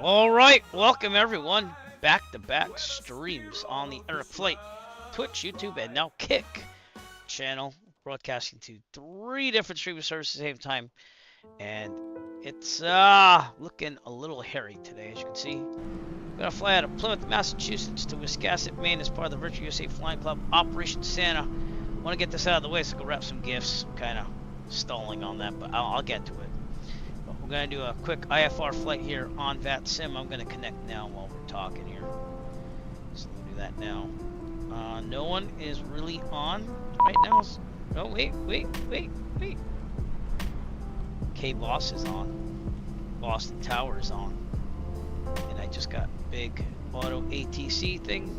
All right, welcome everyone. Back-to-back streams on the Airflight, Twitch, YouTube, and now Kick channel, broadcasting to 3 different streaming services at the same time. And it's looking a little hairy today, as you can see. We're gonna fly out of Plymouth, Massachusetts to Wiscasset, Maine, as part of the Virtual USA Flying Club Operation Santa. Want to get this out of the way so I can wrap some gifts. I'm kind of stalling on that, but I'll get to it. But we're gonna do a quick IFR flight here on WBSim. I'm gonna connect now while we're talking here. So we'll do that now. No one is really on right now. Oh wait. K-Boss is on. Boston Tower is on. And I just got big auto ATC thing.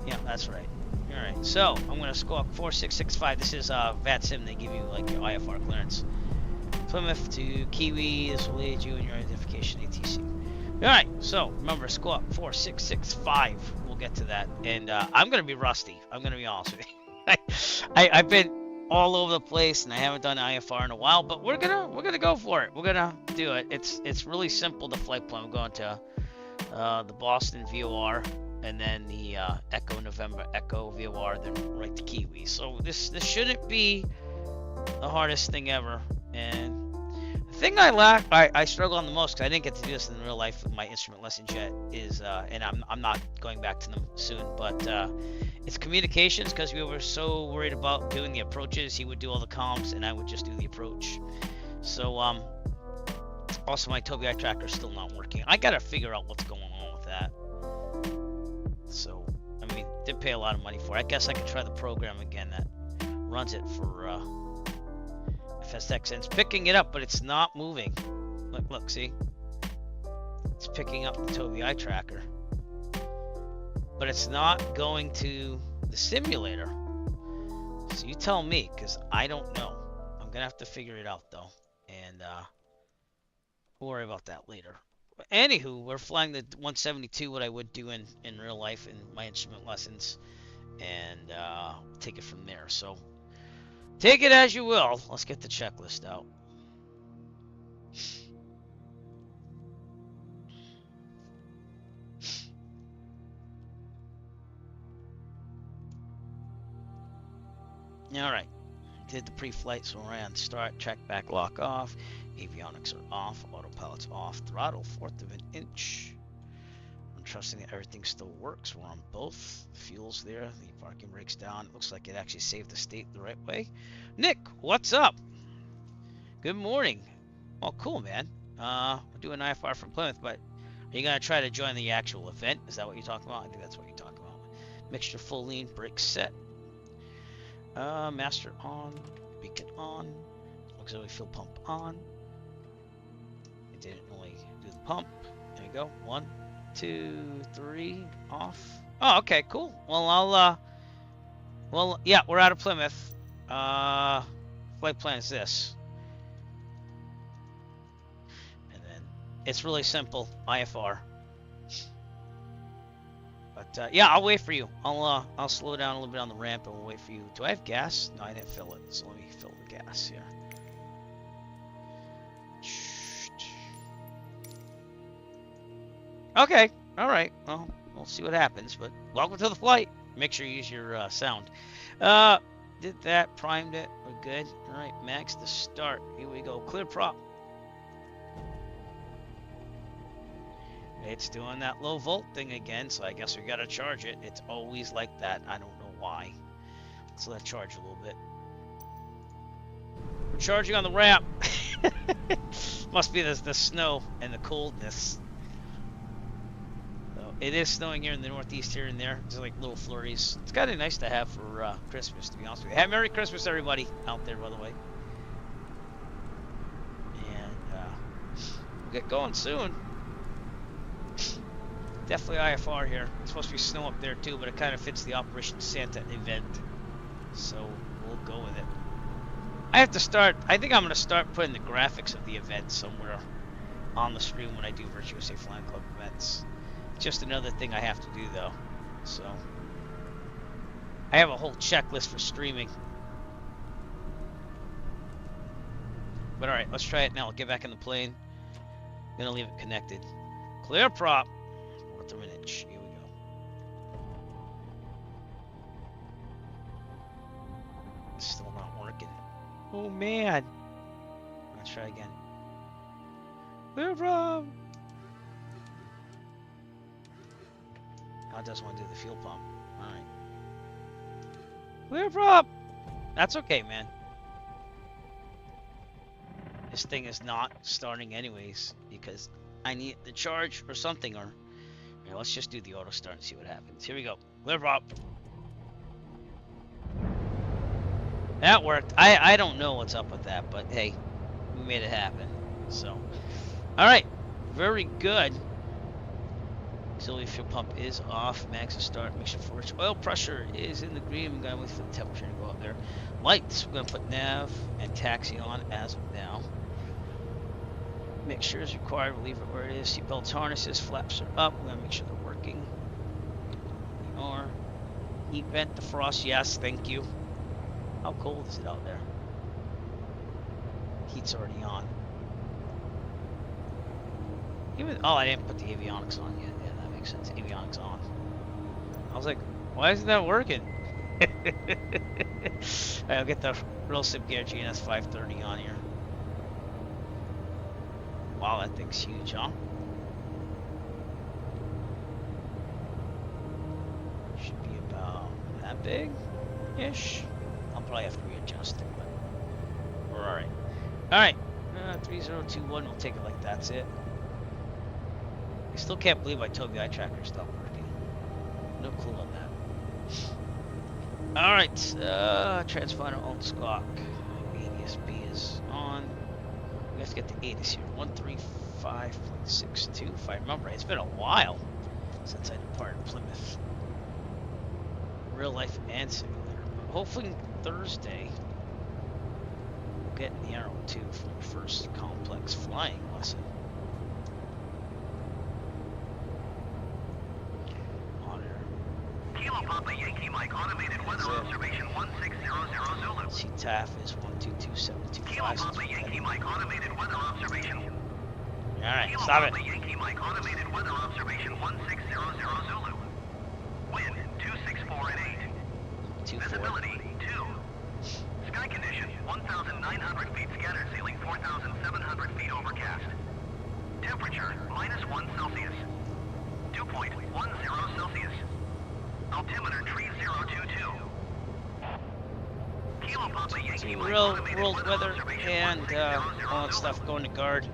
Yeah, that's right. Alright, so I'm gonna squawk 4665. This is WBSim. They give you like your IFR clearance. Plymouth to KIWI. This will aid you in your identification ATC. Alright, so remember, squawk 4665. We'll get to that. And I'm gonna be rusty. I'm gonna be honest with you. I've been all over the place and I haven't done IFR in a while, but we're gonna go for it. We're gonna do it. It's really simple, the flight plan. We're going to the Boston VOR and then the Echo November Echo VOR, then right to KIWI. So this shouldn't be the hardest thing ever. And the thing I struggle on the most, because I didn't get to do this in real life with my instrument lessons yet, is and I'm not going back to them soon, but it's communications, because we were so worried about doing the approaches. He would do all the comms and I would just do the approach. So also my TOBI tracker is still not working. I gotta figure out what's going on with that. So I mean, did pay a lot of money for it. I guess I could try the program again that runs it for FSX, and it's picking it up, but it's not moving. Look, see? It's picking up the TOBI tracker, but it's not going to the simulator. So you tell me, because I don't know. I'm gonna have to figure it out though, and we'll worry about that later. But anywho, we're flying the 172, what I would do in real life in my instrument lessons, and take it from there. So take it as you will. Let's get the checklist out. All right, did the pre-flight, so we're on start, track back, lock off, avionics are off, autopilot's off, throttle 1/4 of an inch. I'm trusting that everything still works. We're on both. Fuel's there. The parking brake's down. It looks like it actually saved the state the right way. Nick, what's up? Good morning. Oh, cool, man. We're doing IFR from Plymouth, but are you going to try to join the actual event? Is that what you're talking about? I think that's what you're talking about. Mixture full lean, brakes set. Master on, beacon on, auxiliary fuel pump on. It didn't really do the pump. There you go. 1, 2, 3, off. Oh, okay, cool. Well, yeah, we're out of Plymouth. Flight plan is this. And then it's really simple, IFR. But yeah, I'll wait for you. I'll slow down a little bit on the ramp and we'll wait for you. Do I have gas? No, I didn't fill it. So let me fill the gas here. Okay, all right. Well, we'll see what happens. But welcome to the flight. Make sure you use your sound. Did that, primed it. We're good. All right, max to start. Here we go. Clear prop. It's doing that low volt thing again, so I guess we gotta charge it. It's always like that. I don't know why. Let's let it charge a little bit. We're charging on the ramp. Must be the snow and the coldness. So it is snowing here in the northeast here and there. There's like little flurries. It's kind of nice to have for Christmas, to be honest with you. Hey, Merry Christmas, everybody out there, by the way. And we'll get going soon. Definitely IFR here. It's supposed to be snow up there too, but it kind of fits the Operation Santa event. So we'll go with it. I have to start, I think I'm going to start putting the graphics of the event somewhere on the stream when I do Virtual USA Flying Club events. Just another thing I have to do though. So I have a whole checklist for streaming. But alright, let's try it now. I'll get back in the plane. Gonna leave it connected. Clear prop. 1/4 of an inch. Here we go. It's still not working. Oh man. Let's try again. Clear prop. Oh, it doesn't want to do the fuel pump. Alright. Clear prop. That's okay, man. This thing is not starting anyways because I need the charge or something. Or here, let's just do the auto start and see what happens. Here we go. Clear prop. That worked. I don't know what's up with that, but hey, we made it happen. So, all right, very good. Auxiliary fuel pump is off. Max is start. Make sure forward. Oil pressure is in the green. I'm gonna wait for the temperature to go up there. Lights. We're gonna put nav and taxi on as of now. Make sure it's required. We'll leave it where it is. Seatbelts, harnesses, flaps are up. We're gonna make sure they're working. They are. Heat vent, defrost. Yes, thank you. How cold is it out there? Heat's already on. Oh, I didn't put the avionics on yet. Yeah, that makes sense. Avionics on. I was like, why isn't that working? Alright, I'll get the real sim gear GNS 530 on here. Wow, that thing's huge, huh? Should be about that big-ish. I'll probably have to readjust it, but we're alright. Alright, 3021, we'll take it like that's it. I still can't believe I told the eye tracker stopped working. No clue on that. Alright, transponder on squawk. ADSB is on. We have to get the ADS here. 135.62. If I remember, it's been a while since I departed Plymouth. Real life and simulator. But hopefully Thursday we'll get in the Arrow 2 for the first complex flying lesson. Kilo Papa Yankee Mike automated weather observation 1600 Zulu. CTAF is 122.725. Kilo Papa Yankee Mike automated weather observation. Alright, stop it. Kilo Papa Yankee Mike automated weather observation 1600 Zulu. Wind 264 and 8. 2-4. Visibility 2. Sky condition 1,900 feet scattered ceiling, 4,700 feet overcast. Temperature -1 Celsius. Dew point 10 Celsius. Altimeter 3022. Kilo Papa Yankee Mike Real automated world weather observation and 1600 all that stuff going to guard.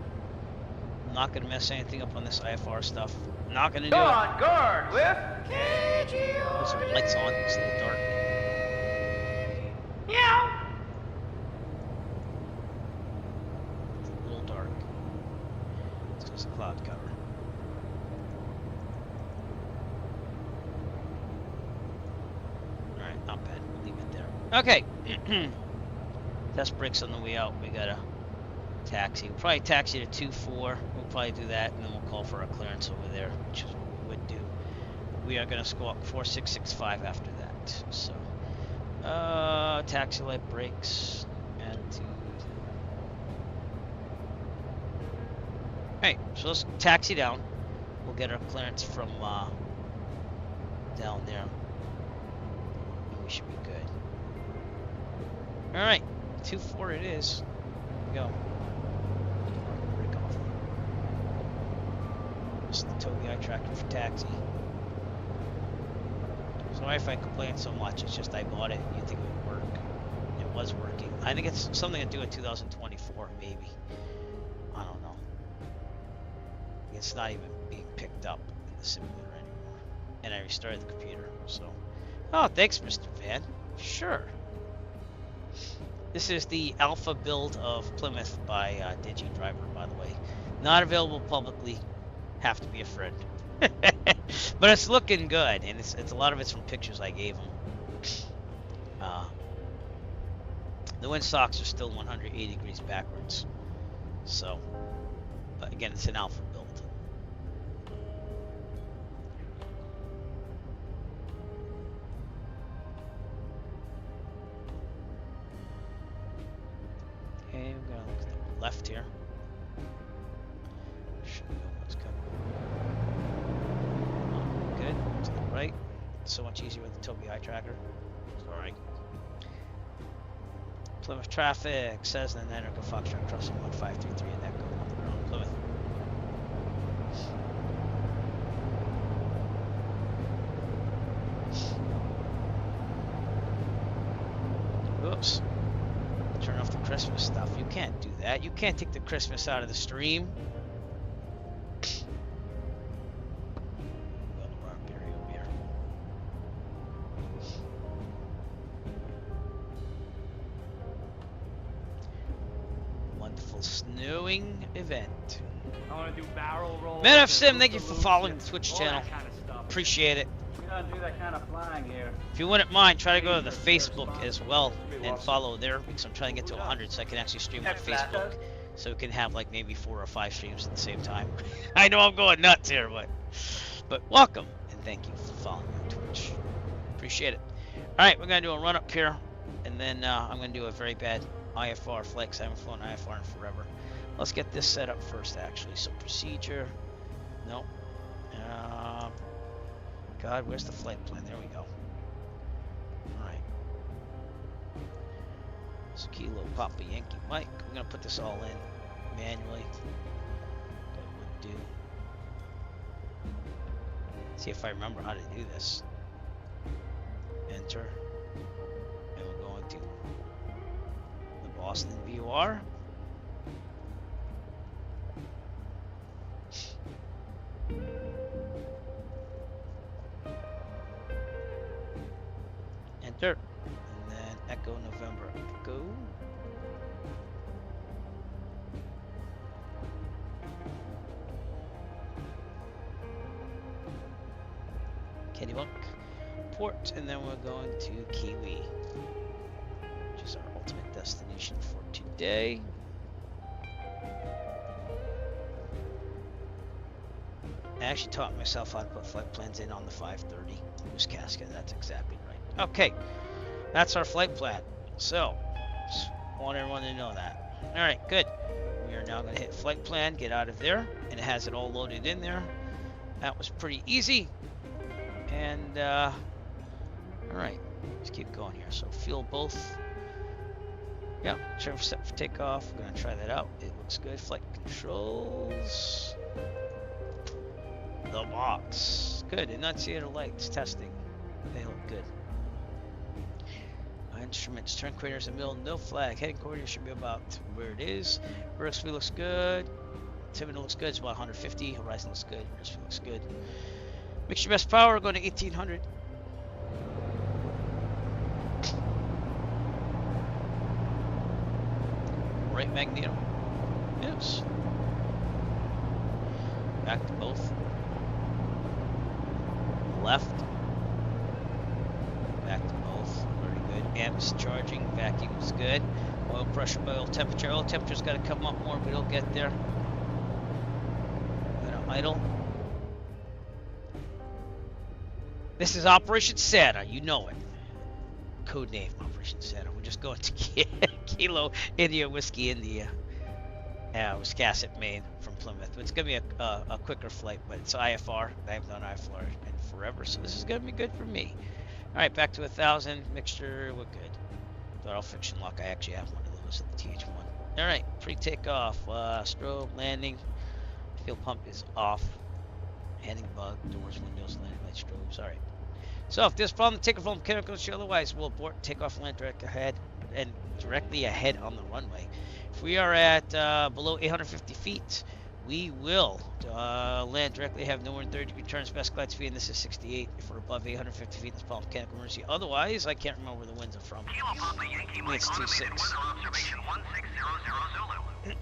I'm not going to mess anything up on this IFR stuff. I'm not going to do it. On guard with KIWI. Put some lights on. It's a little dark. Yeah. It's a little dark. It's just a cloud cover. Alright, not bad. We'll leave it there. Okay. Test brakes on the way out. We got a taxi. We'll probably taxi to 2-4. We'll probably do that, and then we'll call for a clearance over there, which is what we would do. We are going to squawk 4665 after that. So, taxi light brakes, attitude. Hey, so let's taxi down. We'll get our clearance from down there. And we should be good. Alright, 2-4 it is. Here we go. Break off. Just the tow guy tracking for taxi. Sorry if I complain so much, it's just I bought it and you think it would work. It was working. I think it's something to do with 2024, maybe. I don't know. It's not even being picked up in the simulator anymore. And I restarted the computer, so. Oh, thanks, Mr. Van. Sure. This is the alpha build of Plymouth by DigiDriver, by the way. Not available publicly. Have to be a friend. But it's looking good, and it's a lot of it's from pictures I gave him. The windstocks are still 180 degrees backwards. So, but again, it's an alpha build. Okay, we're gonna look to the left here. Should so much easier with the Toby eye tracker. Sorry. Plymouth traffic, Cessna and Echo Foxtrot crossing 1533 and Echo on the ground. Plymouth. Oops. Turn off the Christmas stuff. You can't do that. You can't take the Christmas out of the stream. Wonderful snowing event. I want to do barrel rolls. MSFS, thank you for following the Twitch all channel. that kind of stuff. Appreciate it. We don't do that kind of flying here. If you wouldn't mind, try to go to the Facebook as well and follow there, because I'm trying to get to 100 so I can actually stream on Facebook. So we can have like maybe 4 or 5 streams at the same time. I know I'm going nuts here, but welcome and thank you for following me on Twitch. Appreciate it. All right, we're gonna do a run up here, and then I'm gonna do a very bad IFR flight because I haven't flown IFR in forever. Let's get this set up first, actually. So procedure, nope. God, where's the flight plan? There we go. All right. So Kilo Papa Yankee Mike. We're gonna put this all in manually. Go would do. See if I remember how to do this. Enter. And we're going to the Boston VOR. Enter. And then Echo November Echo. Kennybunk port, and then we're going to KIWI, which is our ultimate destination for today. I actually taught myself how to put flight plans in on the 530 Wiscasset. That's exactly right. Okay, that's our flight plan. So, just want everyone to know that. All right, good. We are now going to hit flight plan, get out of there, and it has it all loaded in there. That was pretty easy. And all right, let's keep going here. So fuel both. Yeah, trim set for takeoff. We're gonna try that out. It looks good. Flight controls. The box. Good. Enunciator lights testing. They look good. Instruments. Turn coordinates in the middle. No flag. Heading coordinates should be about where it is. Vertical speed looks good. Altimeter looks good. It's about 150. Horizon looks good. Vertical speed looks good. Mix your best power, going to 1800. Right magneto. Yes. Back to both. Left. Back to both. Very good. Amps charging. Vacuum's good. Oil pressure, oil temperature. Oil temperature's got to come up more, but it'll get there. Gonna idle. This is Operation Santa, you know it. Code name, Operation Santa. We're just going to Kilo India Whiskey India, Wiscasset, Maine, from Plymouth. It's gonna be a quicker flight, but it's IFR. I haven't done IFR in forever, so this is gonna be good for me. All right, back to 1,000 mixture. We're good. Throttle friction lock. I actually have one of those at the TH1. All right, pre-takeoff, strobe, landing. Fuel pump is off. Heading bug, doors, windows, landing light strobes. All right. So if there's a problem, take off on chemicals. Otherwise, we'll abort, take off, land direct ahead, and directly ahead on the runway. If we are at below 850 feet, we will land directly, have nowhere in 30 degree turns, best glide speed, and this is 68. If we're above 850 feet, it's called mechanical emergency. Otherwise, I can't remember where the winds are from. Kilo Papa Yankee Mike, It's automated 26. weather observation 1600 Zulu.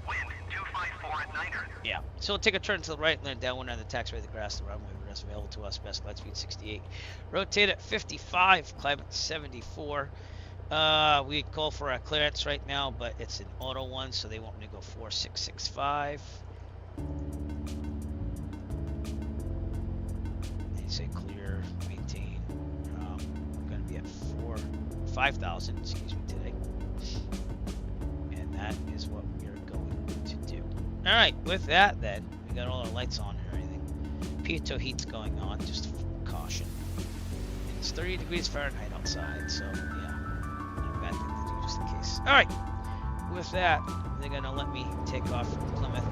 Wind 254 at Niner. Yeah, so we'll take a turn to the right, land downwind on the taxiway, the grass, the runway, rest available to us, best glide speed 68. Rotate at 55, climb at 74. We call for a clearance right now, but it's an auto one, so they want me to go 4665. They say clear, maintain. I'm going to be at 5,000, excuse me, today. And that is what we're going to do. All right, with that, then we got all our lights on and everything. Pitot heat's going on, just for caution. It's 30 degrees Fahrenheit outside, so yeah. Not a bad thing to do just in case. Alright, with that, they're gonna let me take off from Plymouth.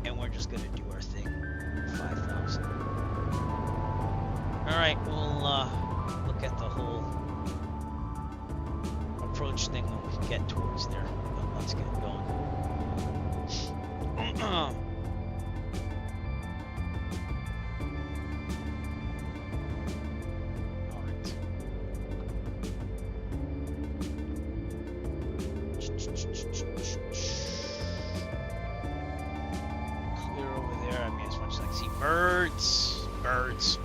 And we're just gonna do our thing. 5,000. Alright, we'll look at the whole approach thing when we get towards there. But let's get going. Alright. Clear over there. I mean, as much as I can see birds. Birds.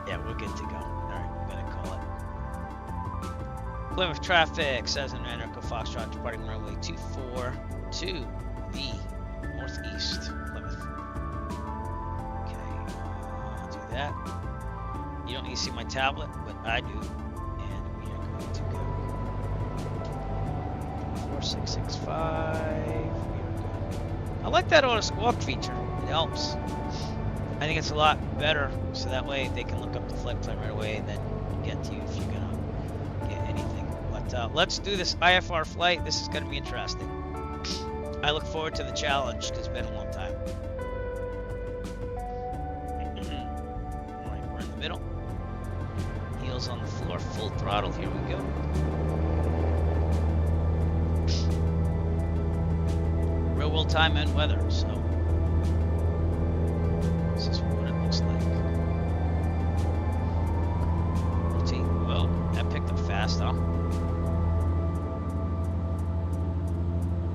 Yeah, we're good to go. Alright, we're gonna call it. Plymouth traffic, Cessna and Echo Foxtrot departing runway 24 to the northeast. Plymouth. Okay, I'll do that. You don't need to see my tablet, but I do. And we are going to go 4665. We are good. I like that auto squawk feature. It helps. I think it's a lot better, so that way they can look up the flight plan right away and then get to you if you're gonna get anything. But let's do this IFR flight. This is gonna be interesting. I look forward to the challenge because it's been a long time. Alright, we're in the middle. Heels on the floor, full throttle. Here we go. Real world time and weather, so. This is what it looks like. Rotate. Whoa, that picked up fast, huh?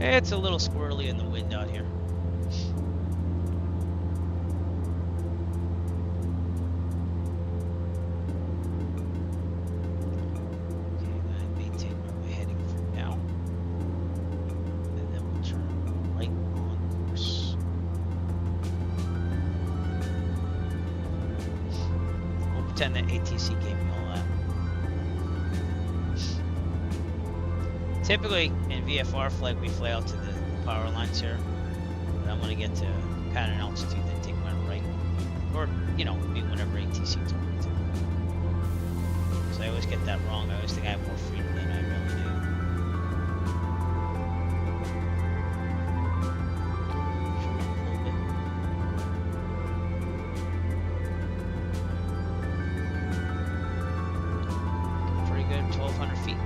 It's a little squirrely in the wind out here. Okay, then I maintain where we're heading for now. And then we'll turn right on course. Pretend that ATC gave me all that. Typically in VFR flight we fly out to the power lines here, but I'm gonna get to kind of an altitude then take my right, or you know, maybe whenever ATC told me to. So I always get that wrong. I always think I have more freedom than I really do. Pretty good, 1,200 feet.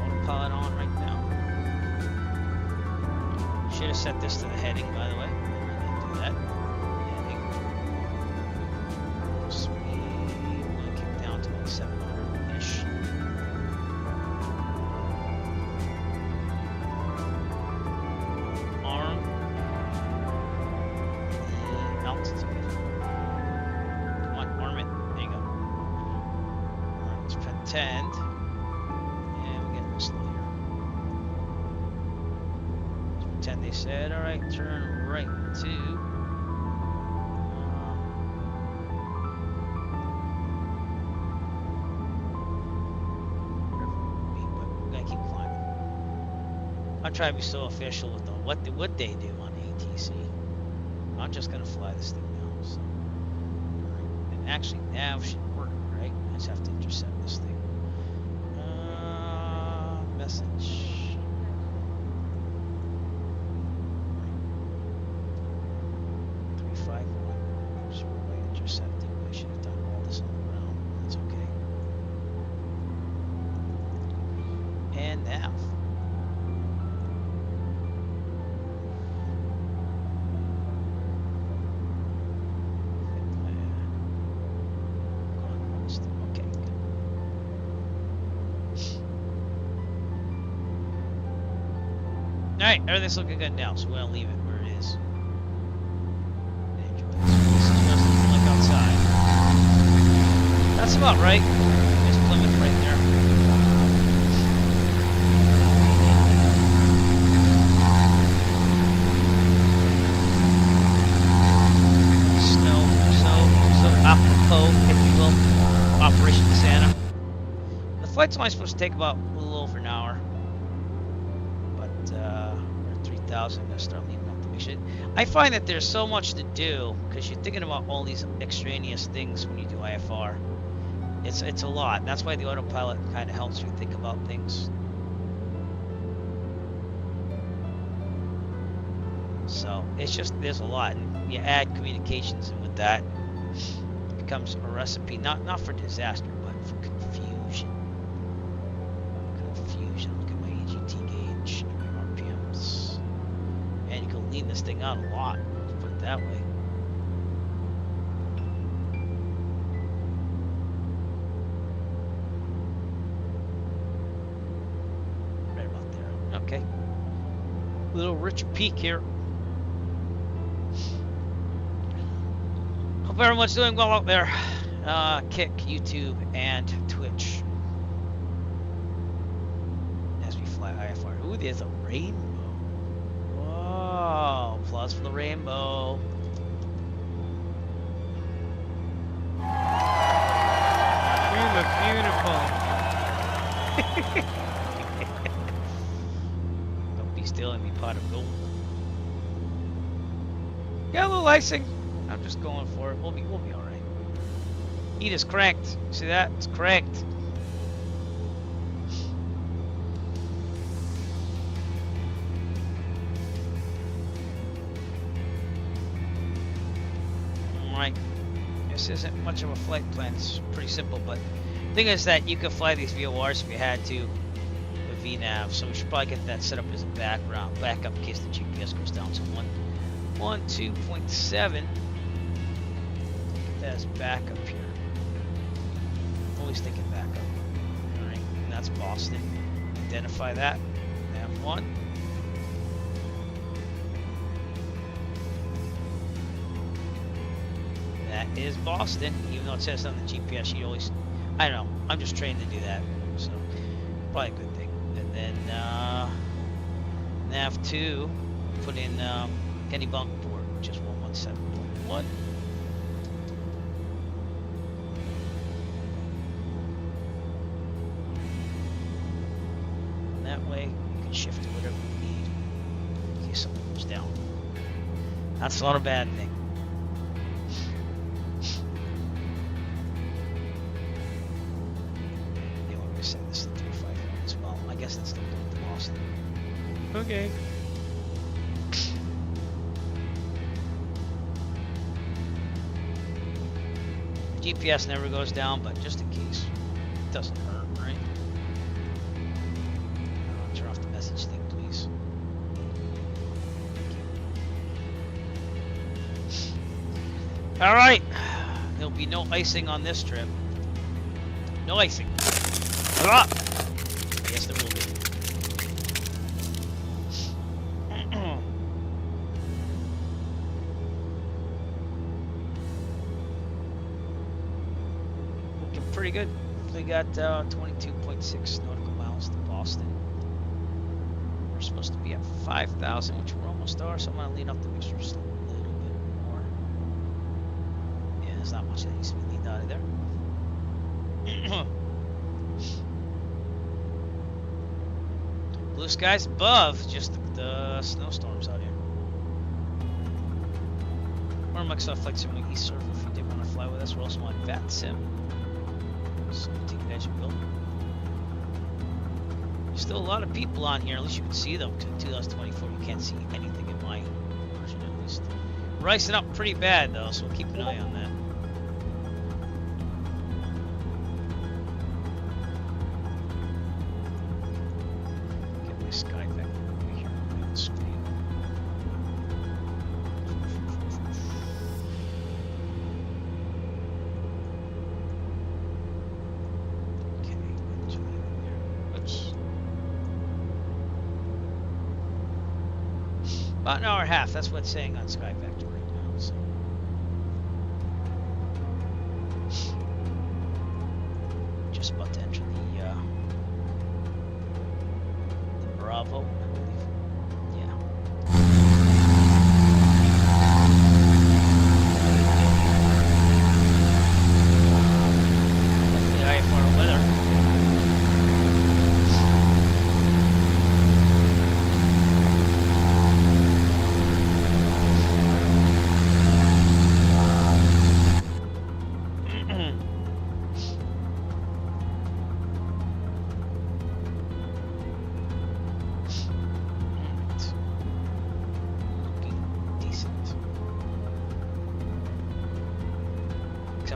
Autopilot on right now. Should have set this to the heading, by the way. I didn't do that. Heading. Speed. I'm gonna kick down to about 700-ish. Arm. The altitude. Come on, arm it. There you go. Alright, let's pretend. Slow here. Let's pretend they said, alright, turn right to whatever it would be, but we're gonna keep climbing. I'm trying to be so official with the what they do on ATC. I'm just gonna fly this thing now, so alright. And actually nav should work, right? I just have to intercept this thing. Message. 351. So we're way intercepting. I should have done all this on the ground. That's okay. And nav. Okay, good. Alright, everything's looking good now, so we'll leave it where it is. Enjoy this. This is just like outside. That's about right. There's Plymouth right there. So apropos, if you will, Operation Santa. The flight's only supposed to take about a little over an hour. But, or 5,000. I'm gonna start leaving up the mission. I find that there's so much to do because you're thinking about all these extraneous things when you do IFR. It's a lot. That's why the autopilot kind of helps you think about things. So it's just there's a lot, and you add communications in with that, it becomes a recipe not for disaster, but for confusion. Look at my AGT gauge, my RPMs, and you can lean this thing out a lot. Let's put it that way. Right about there. Okay. Little rich peak here. Hope everyone's doing well out there. Kick, YouTube, and Twitch. As we fly IFR. Ooh, there's a rainbow. Whoa, applause for the rainbow. You look beautiful. Don't be stealing me pot of gold. Got a little icing. I'm just going for it. We'll be all right. Heat is cranked. See that? It's cranked. Alright. This isn't much of a flight plan. It's pretty simple, but the thing is that you can fly these VORs if you had to with VNAV, so we should probably get that set up as a backup in case the GPS goes down. So 112.7. Get that as backup here. Always thinking backup. Alright, and that's Boston. Identify that. Nav 1. That is Boston. Even though it says on the GPS, you always, I don't know, I'm just trained to do that. So, probably a good thing. And then, Nav 2, put in Kennebunk port, which is 117.1. And that way, you can shift to whatever you need in case something goes down. That's not a bad thing. They want me to send this to 351 as well. I guess that's still going to Boston. Okay. GPS never goes down, but just in case, it doesn't hurt, right? Turn off the message thing, please. All right, there'll be no icing on this trip. No icing. Hurrah! I guess there will be. Pretty good. We got 22.6 nautical miles to Boston. We're supposed to be at 5,000, which we almost are, so I'm going to lean up the mixture just a little bit more. Yeah, there's not much that needs to be leaned out of there. Blue skies above, just the snowstorms out here. Or Microsoft Flight Simulator East Server if you did want to fly with us. We're also on WBSim. So take it as you will. There's still a lot of people on here. At least you can see them. To 2024, you can't see anything in my version at least. We're icing up pretty bad though, so we'll keep an eye on that. Get my sky vector over here on the screen. About an hour and a half, that's what it's saying on Sky Vector right now. So. Just about to enter the Bravo, I believe. Yeah. The IFR weather.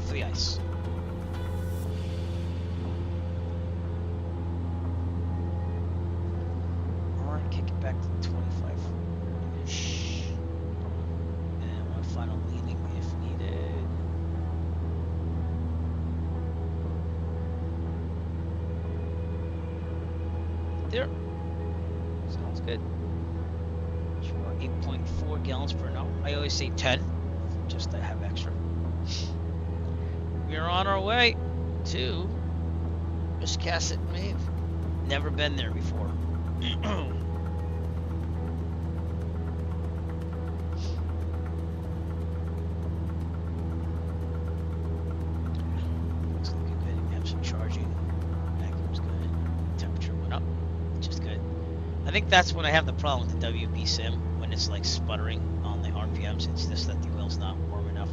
except for the ice. Alright, kick it back to 25-ish. And one final leaning if needed. There. Sounds good. 8.4 gallons per hour. I always say 10, just to have extra. We're on our way to Wiscasset, Maine. Never been there before. Looks looking good. We have some charging. Vacuum was good. Temperature went up, which is good. I think that's when I have the problem with the WBSim, when it's like sputtering on the RPMs. It's just that the oil's not warm enough.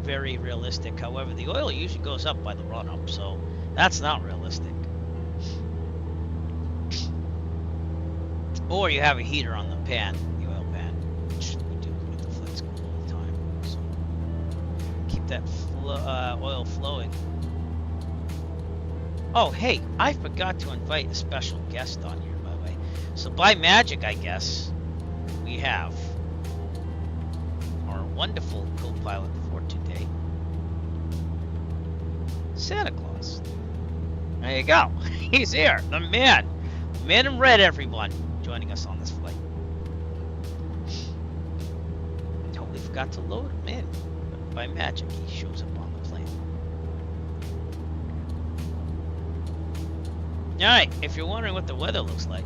Very realistic. However, the oil usually goes up by the run up, so that's not realistic. Or you have a heater on the pan, the oil pan, which we do with the flint school all the time. So keep that oil flowing. Oh, hey, I forgot to invite a special guest on here, by the way. So by magic, I guess, we have our wonderful co-pilot for today, Santa Claus. There you go. He's here, the man. Man in red, everyone, joining us on this flight. Totally forgot to load him in, but by magic, he shows up on the plane. Alright, if you're wondering what the weather looks like,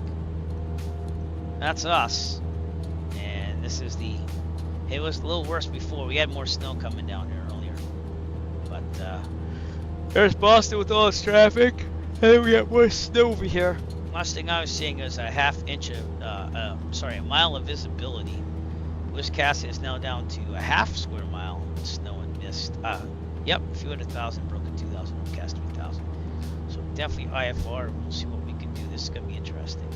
that's us. And this is the... It was a little worse before. We had more snow coming down here earlier. But, there's Boston with all its traffic. And then we got more snow over here. Last thing I was seeing is a a mile of visibility. Wiscasset is now down to a half square mile of snow and mist. Yep, a few 100,000, broken 2,000, overcast 3,000. So definitely IFR. We'll see what we can do. This is going to be interesting.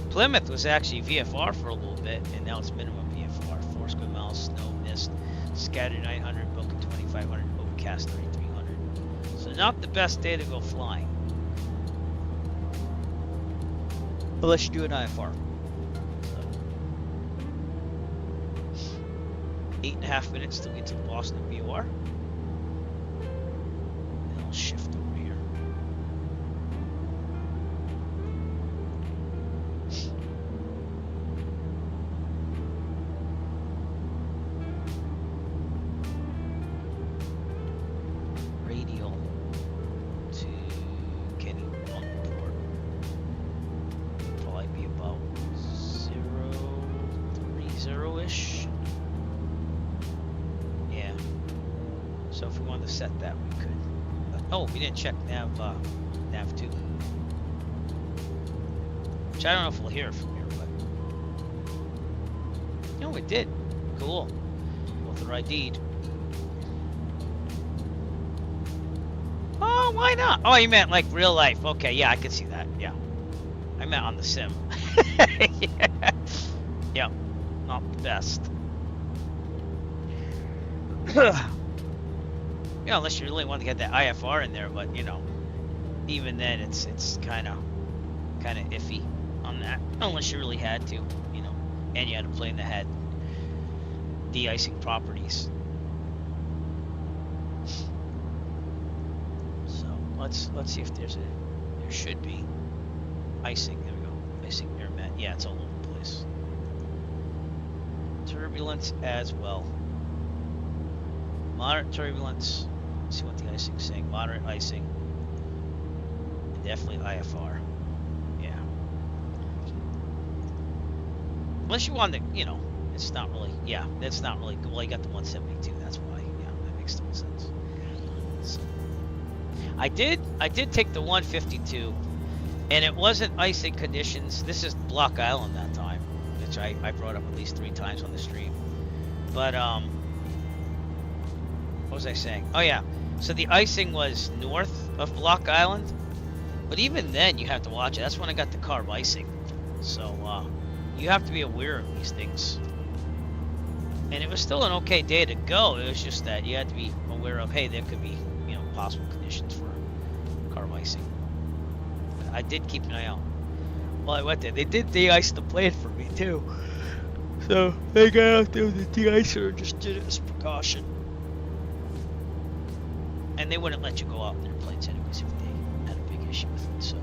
Plymouth was actually VFR for a little bit, and now it's minimum VFR. 4 square miles, snow, mist, scattered 900, broken 2,500, overcast 3,300. So not the best day to go flying. Unless you do an IFR. 8.5 minutes till we get to the Boston VOR. And I'll shift over here. Radial to Kenny Bunkport. Probably be about 030-ish. Yeah. So if we wanted to set that, we could. Oh, we didn't check nav 2. Which I don't know if we'll hear it from here, but no, we did. Cool. Both are ID'd. Oh, why not? Oh, you meant like real life. Okay, yeah, I could see that. Yeah. I meant on the sim. Yeah. Yeah. Not the best. You know, unless you really want to get that IFR in there, but you know, even then it's kind of iffy on that. Unless you really had to, you know, and you had a plane that had de-icing properties. So let's see if there should be icing. There we go. Icing air mat. Yeah, it's all over the place. Turbulence as well. Moderate turbulence. Let's see what the icing's saying. Moderate icing. And definitely IFR. Yeah. Unless you want to, you know, it's not really, yeah, that's not really good. Well, you got the 172, that's why. Yeah, that makes total sense. So, I did take the 152, and it wasn't icing conditions. This is Block Island that time, which I brought up at least 3 times on the stream. But, what was I saying? Oh yeah, so the icing was north of Block Island, but even then you have to watch it. That's when I got the carb icing. So you have to be aware of these things. And it was still an okay day to go. It was just that you had to be aware of, hey, there could be, you know, possible conditions for car icing. I did keep an eye out. While I went there, they did de-ice the plant for me too. So they got out there with the de-icer and just did it as a precaution. And they wouldn't let you go out in their planes anyways if they had a big issue with it. So,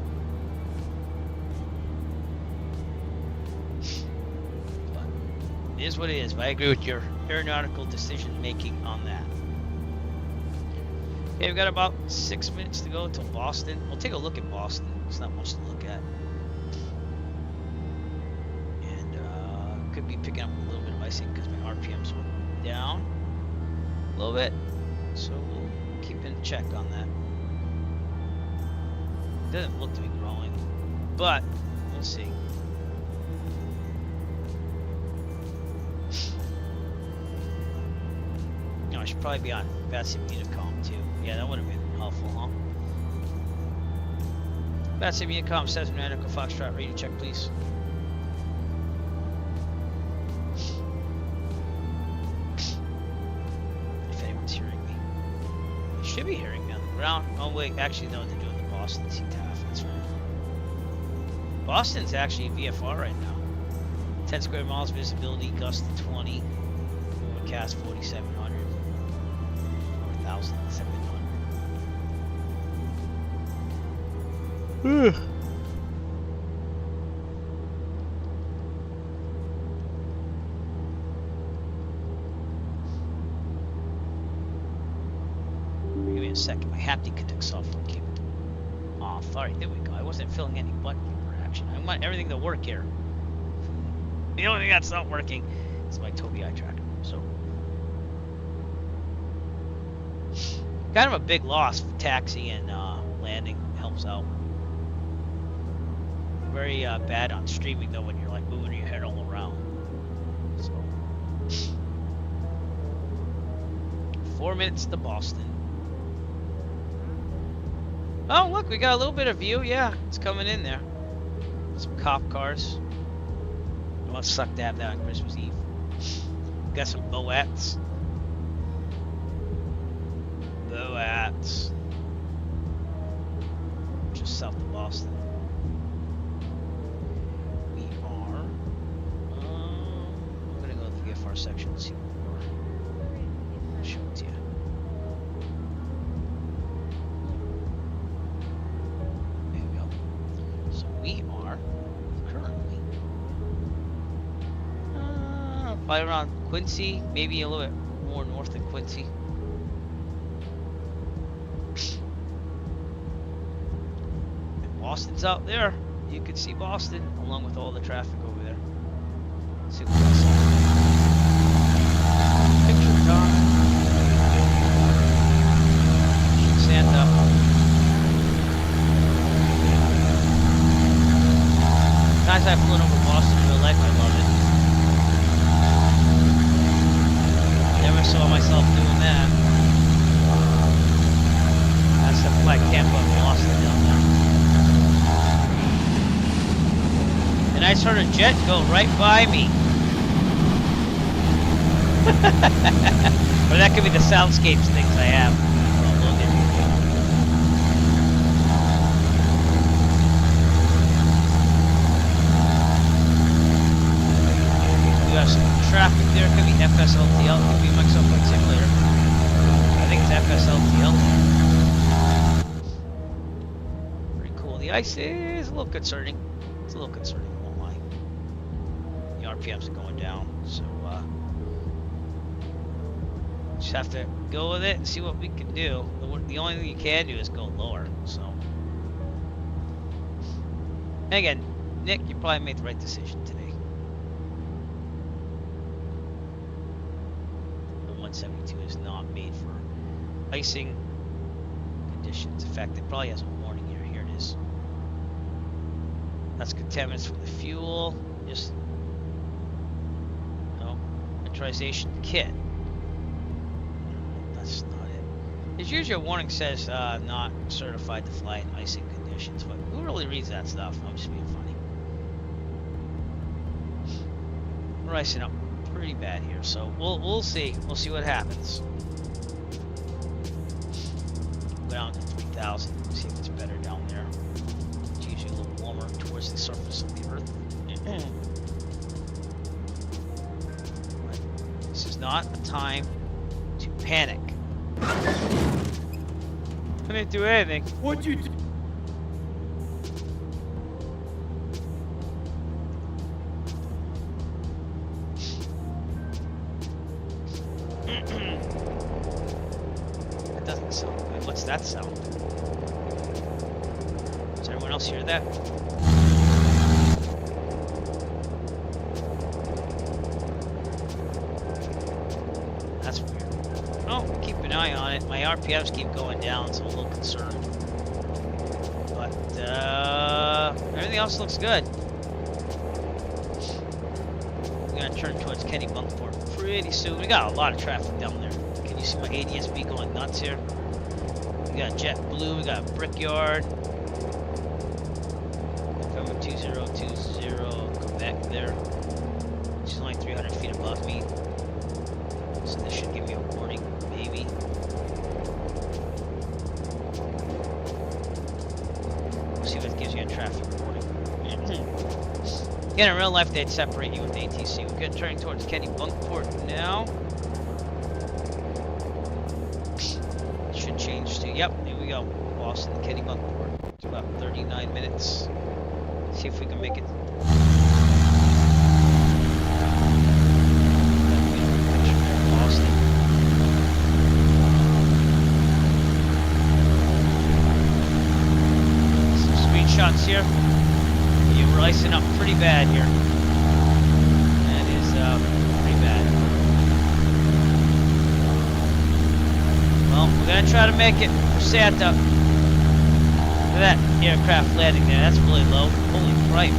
but it is what it is. But I agree with your aeronautical decision making on that. Okay, we've got about 6 minutes to go until Boston. We'll take a look at Boston. There's not much to look at. And could be picking up a little bit of icing because my RPMs went down a little bit. So we'll keep in check on that. Doesn't look to be growing, but we'll see. No, I should probably be on WBSim Unicom too. Yeah, that would have been helpful, huh? WBSim Unicom says Manico Foxtrot, radio check, please. If anyone's hearing me, they should be hearing me on the ground. Oh wait, actually no, they're doing the Boston CTAF. That's right. Boston's actually VFR right now. 10 square miles visibility, gust to 20, overcast 4,700. 4,700. Give me a second. My haptic connect software came off. Alright, there we go. I wasn't feeling any button action. I want everything to work here. The only thing that's not working is my Tobii eye tracker. So, kind of a big loss for taxi and landing. Helps out. Very bad on streaming though when you're like moving your head all around. So 4 minutes to Boston. Oh look, we got a little bit of view. Yeah, it's coming in there. Some cop cars. It must suck to have that on Christmas Eve. Got some Boats. Boats. Just south of Boston. We are. I'm gonna go to the VFR section and see what we're. Show it to you. There we go. So we are currently probably around Quincy, maybe a little bit more north than Quincy. Boston's out there. You can see Boston along with all the traffic over there. See what else. Picture time. Santa. Times I've flown over Boston in real life, I love it. Never saw myself doing that. That's the flag Tampa of Boston down there. And I saw a jet go right by me. Or that could be the soundscapes things I have. We got some traffic there. Could be FSLTL. Could be Microsoft Flight Simulator. I think it's FSLTL. Pretty cool. The ice is a little concerning. It's a little concerning. RPMs are going down, so just have to go with it and see what we can do. The only thing you can do is go lower. So, and again, Nick, you probably made the right decision today. The 172 is not made for icing conditions. In fact, it probably has a warning here. Here it is. That's contaminants from the fuel. Just pressurization kit. That's not it. There's usually a warning says not certified to fly in icing conditions, but who really reads that stuff? I'm just being funny. We're icing up pretty bad here. So we'll see. We'll see what happens. Go down to 3,000. See if it's better down there. It's usually a little warmer towards the surface of the Earth. But this is not a time to panic. I didn't do anything. What'd you do? That doesn't sound good. What's that sound? Does everyone else hear that? That's weird. Oh, keep an eye on it. My RPMs keep going down, so I'm a little concerned. But everything else looks good. We're gonna turn towards Kennebunkport pretty soon. We got a lot of traffic down there. Can you see my ADSB going nuts here? We got JetBlue, we got Brickyard. November 2020, Quebec there. She's only 300 feet above me. So this should give me a warning, maybe. We'll see if it gives you a traffic warning. Again, in real life, they'd separate you with ATC. We're going to turn towards Kennebunkport now. Should change to, yep, here we go. Boston, Kennebunkport. It's about 39 minutes. See if we can make it. Boston. Some screenshots here. You're icing up pretty bad here. That is pretty bad. Well, we're gonna try to make it for Santa. Look at that aircraft landing there. That's really low. Holy crap.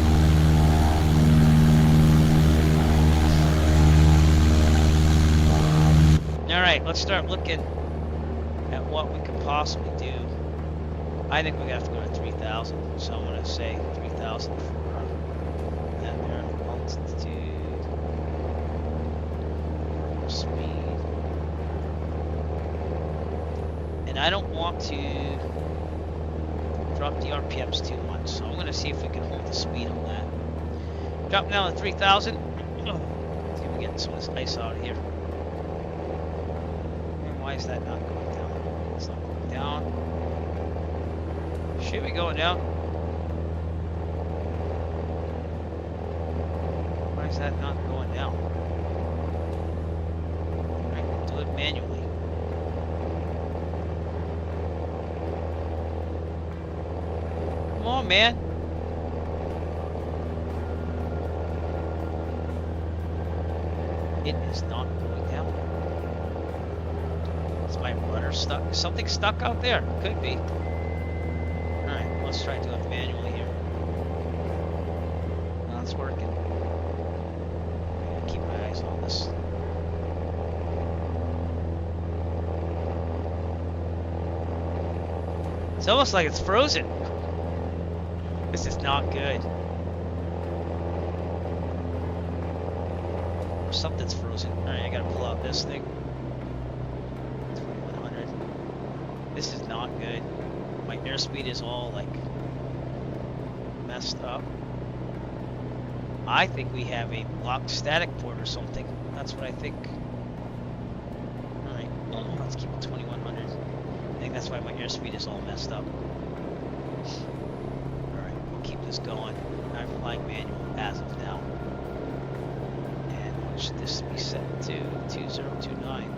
Alright, let's start looking at what we could possibly do. I think we're gonna have to go to 3,000, so I'm gonna say 3,000 for that there. Altitude, speed. And I don't want to drop the RPMs too much, so I'm gonna see if we can hold the speed on that. Drop down to 3,000. Let's see if we get some of this ice out of here. Why is that not going down? It's not going down. Should be going down. Why is that not going down? Alright, we'll do it manually. Come on, man. It is not going down. Is my rudder stuck? Is something stuck out there? Could be. Alright, let's try to do it manually here. No, it's working. I gotta keep my eyes on this. It's almost like it's frozen. This is not good. Or something's frozen. Alright, I gotta pull out this thing. 2100. This is not good. My airspeed is all like messed up. I think we have a locked static port or something. That's what I think. Alright, let's keep it 2100. I think that's why my airspeed is all messed up. Alright, we'll keep this going. I'm flying manual as of now. And what should this be set to? 2029.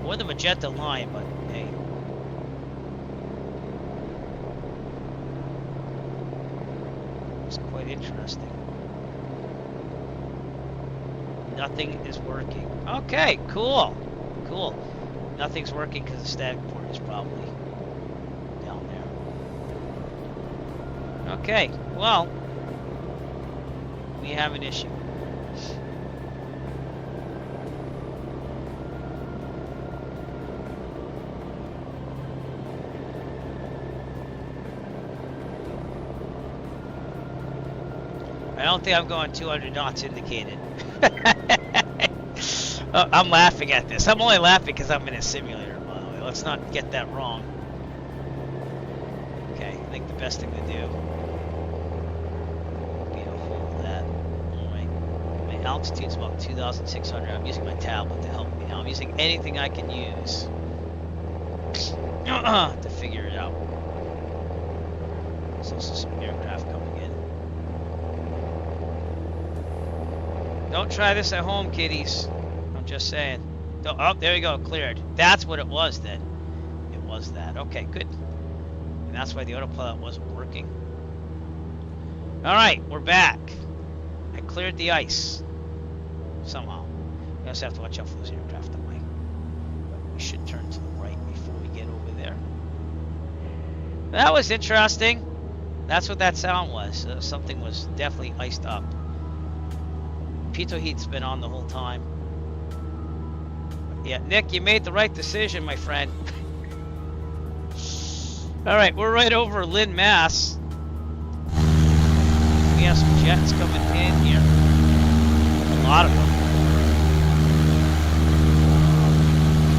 Or the magenta line, but hey. It's quite interesting. Nothing is working. Okay, cool. Cool. Nothing's working because the static port is probably down there. Okay, well, we have an issue. I don't think I'm going 200 knots indicated. I'm laughing at this. I'm only laughing because I'm in a simulator, by the way. Let's not get that wrong. Okay, I think the best thing to do would be to hold that. Alright. My altitude's about 2,600. I'm using my tablet to help me now. I'm using anything I can use to figure it out. There's also some aircraft coming in. Don't try this at home, kiddies. I'm just saying. Oh, there you go, cleared. That's what it was then. It was that. Okay, good. And that's why the autopilot wasn't working. Alright, we're back. I cleared the ice. Somehow. We also have to watch out for those aircraft away. But we should turn to the right before we get over there. That was interesting. That's what that sound was. Something was definitely iced up. Pitot heat's been on the whole time. Yeah, Nick, you made the right decision, my friend. Alright, we're right over Lynn, Mass. We have some jets coming in here. A lot of them.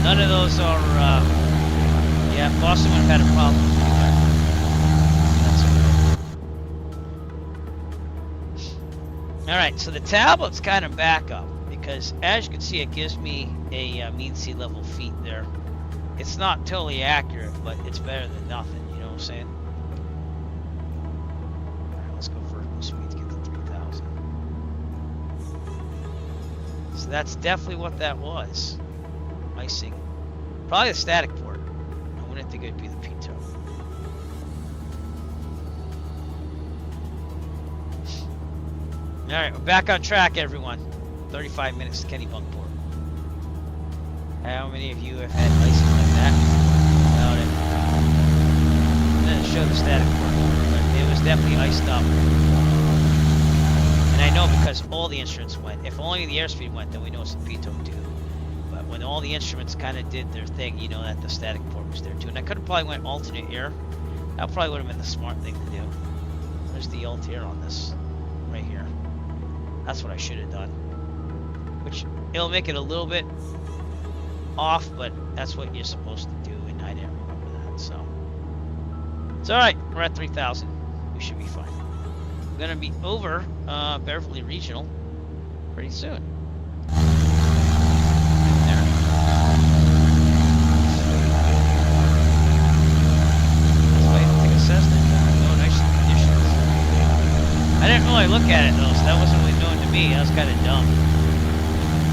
None of those are, yeah, Boston would have had a problem. Alright, so the tablet's kind of back up because as you can see, it gives me a mean sea level feet there. It's not totally accurate, but it's better than nothing, you know what I'm saying? Alright, let's go vertical speed to get to 3,000. So that's definitely what that was. Icing. Probably the static port. I wouldn't think it'd be the pitot. Alright, we're back on track, everyone. 35 minutes to Kennebunkport. How many of you have had icing like that? About it. It doesn't show the static port, but it was definitely iced up. And I know because all the instruments went. If only the airspeed went, then we know it's the pitot too. But when all the instruments kind of did their thing, you know that the static port was there too. And I could have probably went alternate air. That probably would have been the smart thing to do. Where's the alt air on this? Right here. That's what I should have done. Which, it'll make it a little bit off, but that's what you're supposed to do, and I didn't remember that, so. It's alright, we're at 3,000. We should be fine. We're gonna be over Beverly Regional pretty soon. Right there. That's why I don't think a Cessna. No nice conditions. I didn't really look at it though, so that wasn't really known to me. That was kind of dumb.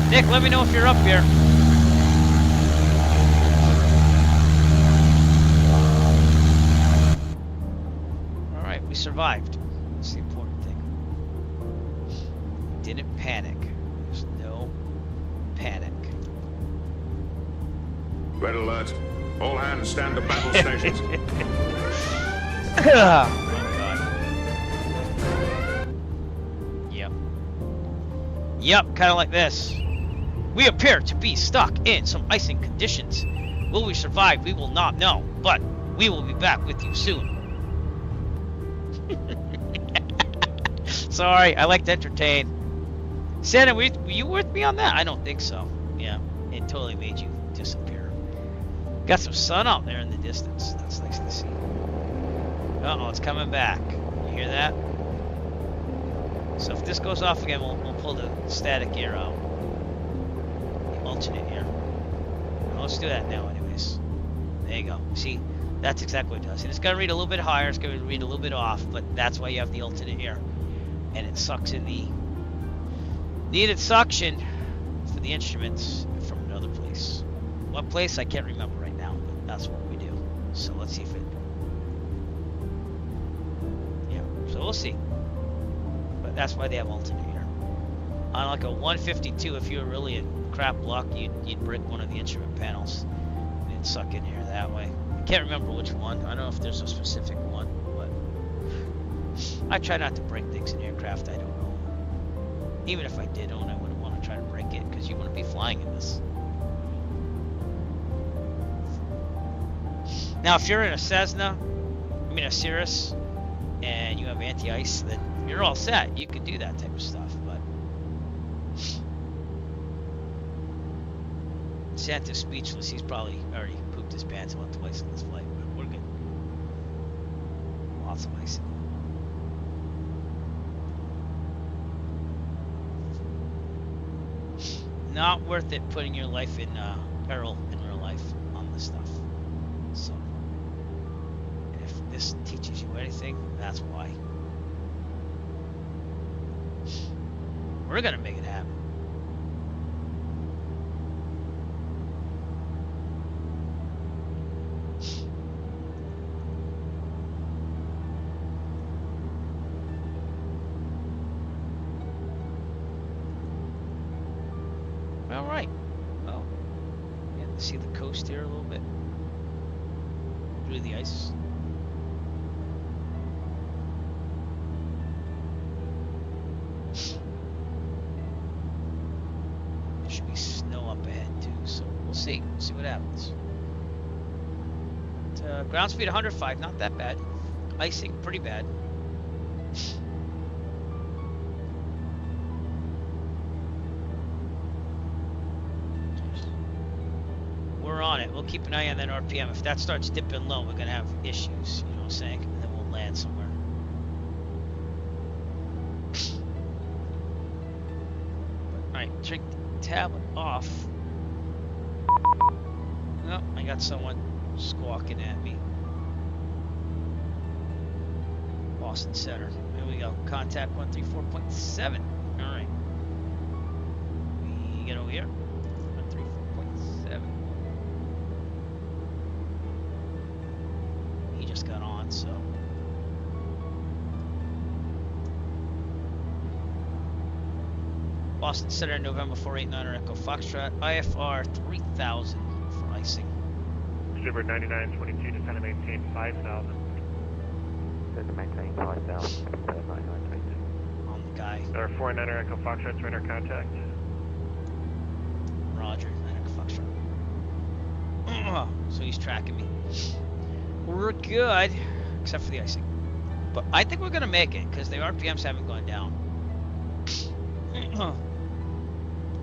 Nick, let me know if you're up here. Alright, we survived. That's the important thing. Didn't panic. There's no panic. Red alert. All hands stand to battle stations. Yep, kind of like this. We appear to be stuck in some icing conditions. Will we survive? We will not know, but we will be back with you soon. Sorry, I like to entertain. Santa, were you with me on that? I don't think so. Yeah, it totally made you disappear. Got some sun out there in the distance. That's nice to see. Uh-oh, it's coming back. You hear that? So if this goes off again, we'll pull the static air out. The alternate air. Well, let's do that now anyways. There you go. See, that's exactly what it does. And it's going to read a little bit higher, it's going to read a little bit off, but that's why you have the alternate air. And it sucks in the needed suction for the instruments from another place. What place? I can't remember right now, but that's what we do. So let's see if it... Yeah, so we'll see. But that's why they have alternate air. On like a 152, if you were really in crap luck, you'd break one of the instrument panels and it'd suck in here that way. I can't remember which one. I don't know if there's a specific one, but I try not to break things in aircraft I don't own. Even if I did own, I wouldn't want to try to break it because you wouldn't be flying in this. Now, if you're in a Cessna, I mean a Cirrus, and you have anti-ice, then you're all set. You can do that type of stuff, but Santa's speechless. He's probably already pooped his pants about twice on this flight, but we're good. Lots of icing. Not worth it putting your life in peril in real life on this stuff. So, and if this teaches you anything, that's why. We're gonna make it happen. All right. Well, yeah, see the coast here a little bit through the ice. There should be snow up ahead too, so we'll see. We'll see what happens. Ground speed 105, not that bad. Icing, pretty bad. We're on it. We'll keep an eye on that RPM. If that starts dipping low, we're gonna have issues. You know what I'm saying? And then we'll land somewhere. All right, take the tablet off. Oh, I got someone squawking at me. Boston Center. Here we go. Contact 134.7. All right. We get over here. 134.7. He just got on, so. Boston Center, November 489 Echo Foxtrot, IFR 3000 for icing. Super 9922, just kind of maintain 5,000. To maintain 5,000, 9922. On the guy. Our 49er Echo Foxtrot, surrender contact. Roger, Echo Foxtrot. So he's tracking me. We're good, except for the icing. But I think we're gonna make it because the RPMs haven't gone down.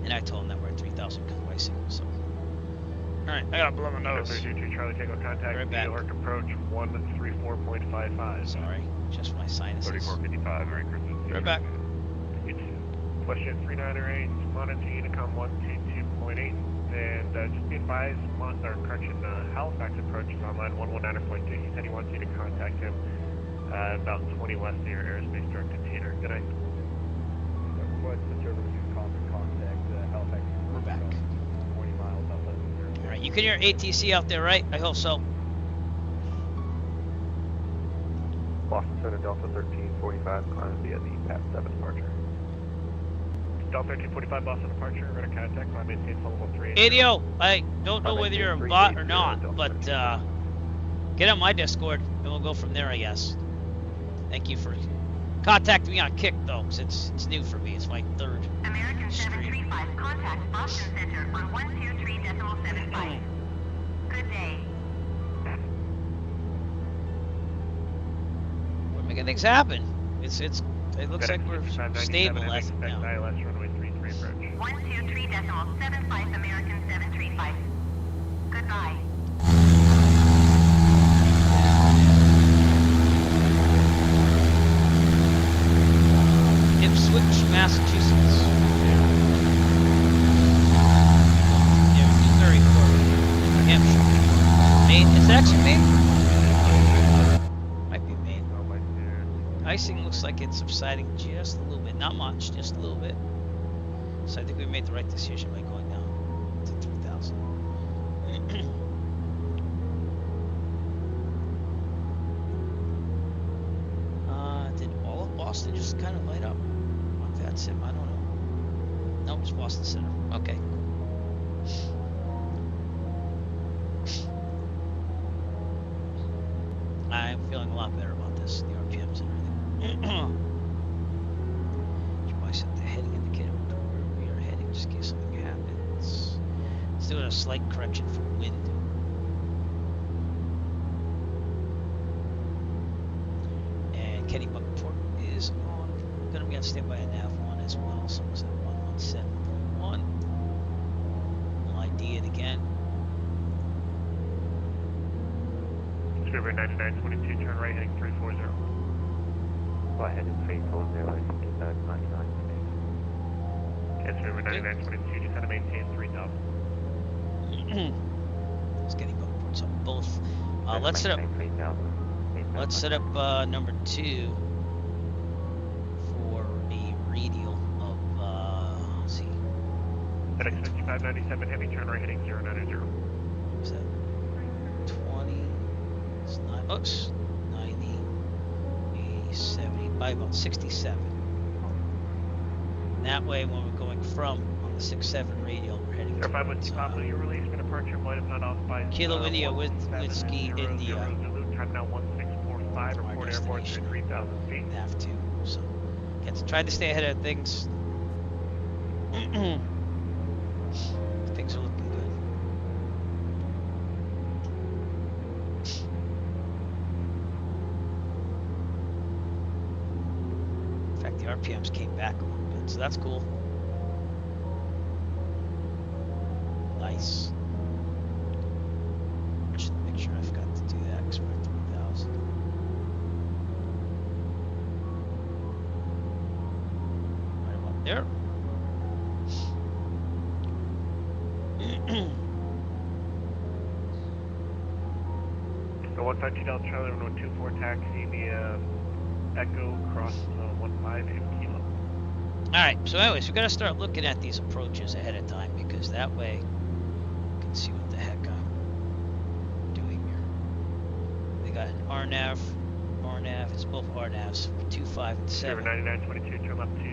And I told him that we're at 3,000 because of icing. So, all right, I gotta blow my nose. 32 Charlie, take on contact. Right back. New York approach 134.55. Sorry, just my sinuses. 3455. Merry Christmas. Right back. Question 398, Monty Unicom 122.8, and just be advised, Halifax approach is on line 119.2. He said he wants you to contact him about 20 west of your airspace direct container. Good night. We're back. 20 miles outside of the All right, you can hear ATC out there, right? I hope so. Boston Center, Delta 1345, climbing via the PAT 7 departure. Delta 1345 Boston departure, radar contact, climb maintain level 3. ADO, I don't know whether you're a bot or not, but get on my Discord and we'll go from there, I guess. Thank you for contacting me on Kick, though, since it's new for me. It's my third American stream. 735, contact Boston Center on 123.75. Good day. We're making things happen. It looks like we're stable as of now. ILS runway 33 approach. 123.75 American 735. Goodbye. Ipswich, Massachusetts. Yeah, Newburyport, New Hampshire. Maine. Is it actually Maine? Might be Maine. Icing looks like it's subsiding just a little bit. Not much, just a little bit. So I think we made the right decision by going down to 3,000. Did all of Boston just kind of light up? That's him, I don't know. Nope, it's Boston Center. Okay. I'm feeling a lot better about this, the RPMs and everything. Should probably set the heading indicator to where we are heading just in case something happens. It's doing a slight correction for wind. And Kennybunkport is on got standby at nav 1 as well. So was at 117.1. We'll ID it again. River 9922, turn right heading 340. Right heading 340, 99. Yes, River 9922, just had to maintain 3000. It's getting reports on both. Let's set up. Let's set up number 2 for a radial of. Let's see. FedEx 5597, heavy turn right heading 090. Is that 20? It's 9. Oops. 90. 80, 70. By about 67. And that way, when we're going from on the 6-7 radial, we're heading Air 5 with towards, Papa, your release for departure might have not off by Kilo India with Whiskey India. Time now 1645, Our report airborne to destination. 3000 feet. Have to. So, tried to stay ahead of things. Things are looking good. In fact, the RPMs came back a little bit, so that's cool. Nice. Just make sure I forgot to do that because we're at 3,000. Right about there. The 152 Delta Charlie 124 taxi via Echo cross 158 Kilo. Alright, so anyways, we gotta start looking at these approaches ahead of time because that way we can see what the heck I'm doing here. We got an RNAV, it's both RNAVs, 2, 5, and River 7. 9922, turn left to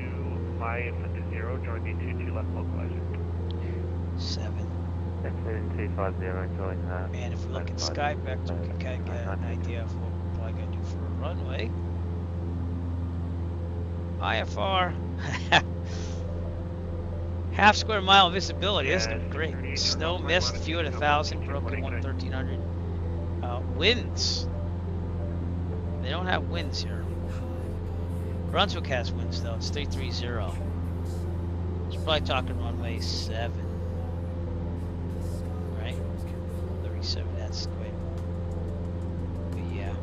fly input to 0, join the 22 left localizer. 7. Exit 250, join that. And if we look at sky vector, we can kind of get an idea of what we're probably gonna do for a runway. IFR. Half square mile visibility, Yeah, isn't it great? 638, Snow, turn mist, left, few at 1,000, broken 1,300. Winds. They don't have winds here. Brunswick has winds though, it's 330. It's probably talking runway 7. Right? 37, that's great. But yeah.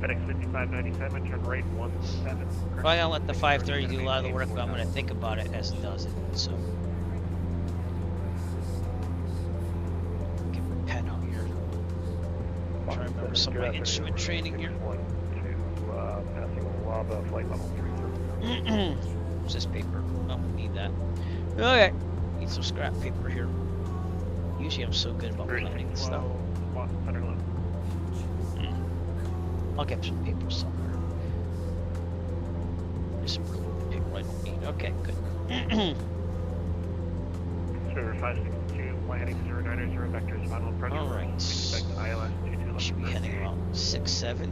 FedEx 5597, turn right 17. Probably gonna let the 530 do a lot of the work, but I'm gonna think about it as it does it. So, get my pen out here. Try to remember some of my instrument training here. Passing Lava, flight level 3. What's this paper? Oh, we need that. Okay, need some scrap paper here. Usually I'm so good about planning and stuff. Boston Center Loop. I'll get some paper somewhere. There's some really good paper I don't need. Okay, good. River 562, flight heading 090, vectors, final approach. Alright. Expect ILS 22 left. Should be heading around 6-7.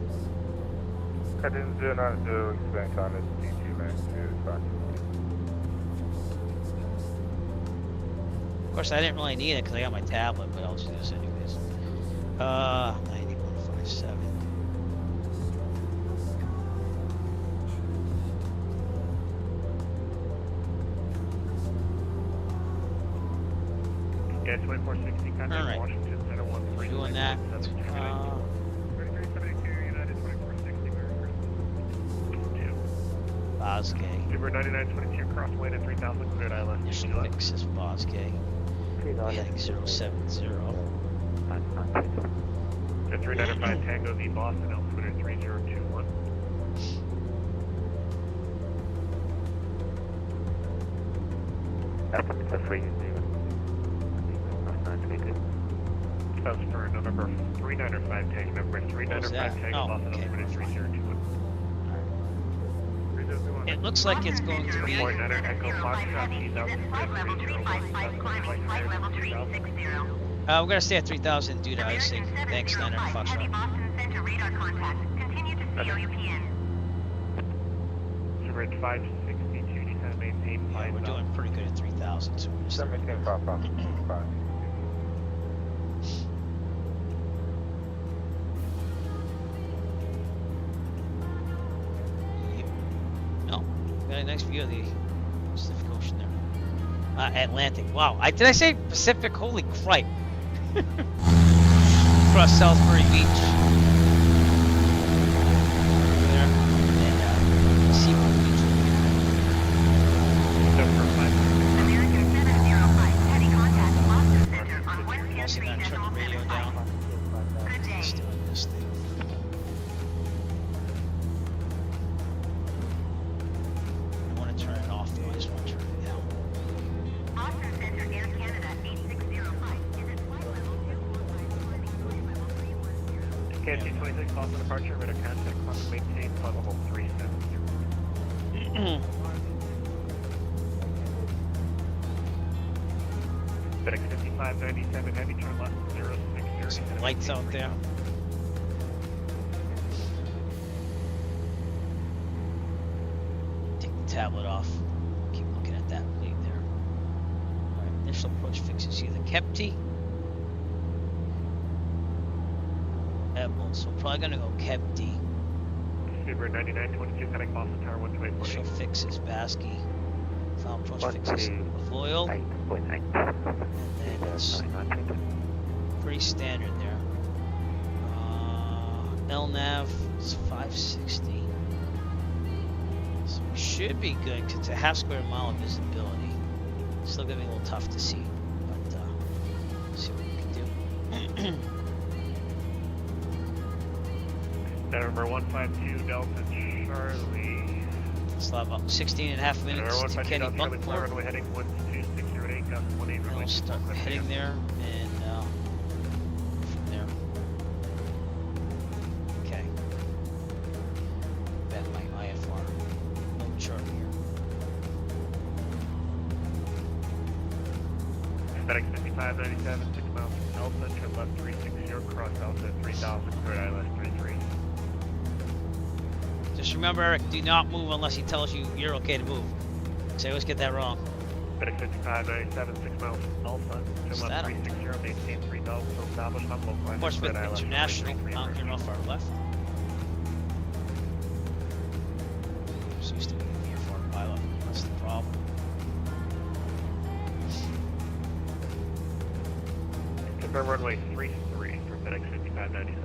Captain 090, expect on this T2 max 2. Of course, I didn't really need it because I got my tablet, but I'll just do this anyways. 9157. Yeah, 2460, contact Alright. Washington Center 13. Doing that. 3372, United 2460, Merry Christmas. Bosgay. River 9922, crosswind at 3000, cleared ILS 22 left. Fix this Bosgay. Heading 070. The 395 Tango V Boston, altimeter 3021. Altimeter 30. That was for November 395 Tango, number What was 395 that? Tango Oh, Boston, okay. altimeter 3021. It looks like it's going to be. Report Niner Echo Foxtrot, she's out to Flight level 355, climbing flight level 360. We're gonna stay at 3,000 due to icing. Thanks, Niner Heavy Foxtrot. Boston Center radar contact. Continue to COUPN. Bridge 562, just had to maintain Yeah, 5. we're doing pretty good at 3,000, so we're just. 1755. No, nice view of the Pacific Ocean there. Atlantic. Wow. Did I say Pacific? Holy cripe. Across Salisbury Beach. Over there. And Seaport Beach. American 705, heavy contact, Boston Center on Also 110 gotta turn the radio down. Good day. Just doing this thing. I want to turn it off though. I just want to turn it down. Boston Center, Air Canada 8605. Is it flight level 215, KC 26, Boston departure, radar contact, climate maintain, flight level 370. FedEx 5597, heavy turn left 060. Some lights out there. Take the tablet off. Keep looking at that lead there. Alright, initial approach fixes either Kepti. So we're probably gonna go Kepti. Super 9922, heading Boston Tower 128.8. Initial fix is Basky. Final approach fixes Foil. And then it's pretty standard there. LNAV is 560. So we should be good because it's a half square mile of visibility. Still gonna be a little tough to see, but see what we can do. November 152, Delta Charlie. Still have about 16 and a half November minutes to 152, Kenny Delta Charlie, Buckport. runway heading 12608, gust 18, And we'll start heading there and from there. Okay. Back my IFR. No chart here. FedEx 5597, 6 miles from Delta, turn left 360, cross Delta 3000, clear ILS 33. Just remember, Eric, do not move unless he tells you you're okay to move. So I always get that wrong. FedEx 5597, 6 miles from Delta, What's turn that left on? 360, maintain 3000, so established on local Of course, with clear ILS international, 33. down here off our left. Just used to being here for a pilot. That's the problem. Confirm runway 33 for FedEx 5597.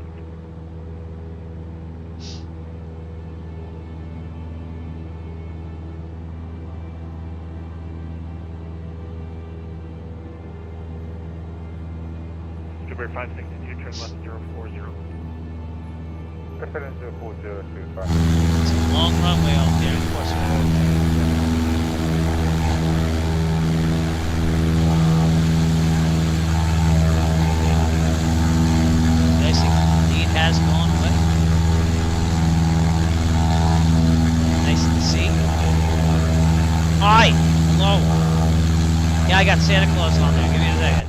Super 562, turn left 040. FedEx 04025. It's a long runway out there, of course. Basic lead has gone away. Nice to see. Hi! Hello! Yeah, I got Santa Claus on there. Give me a second.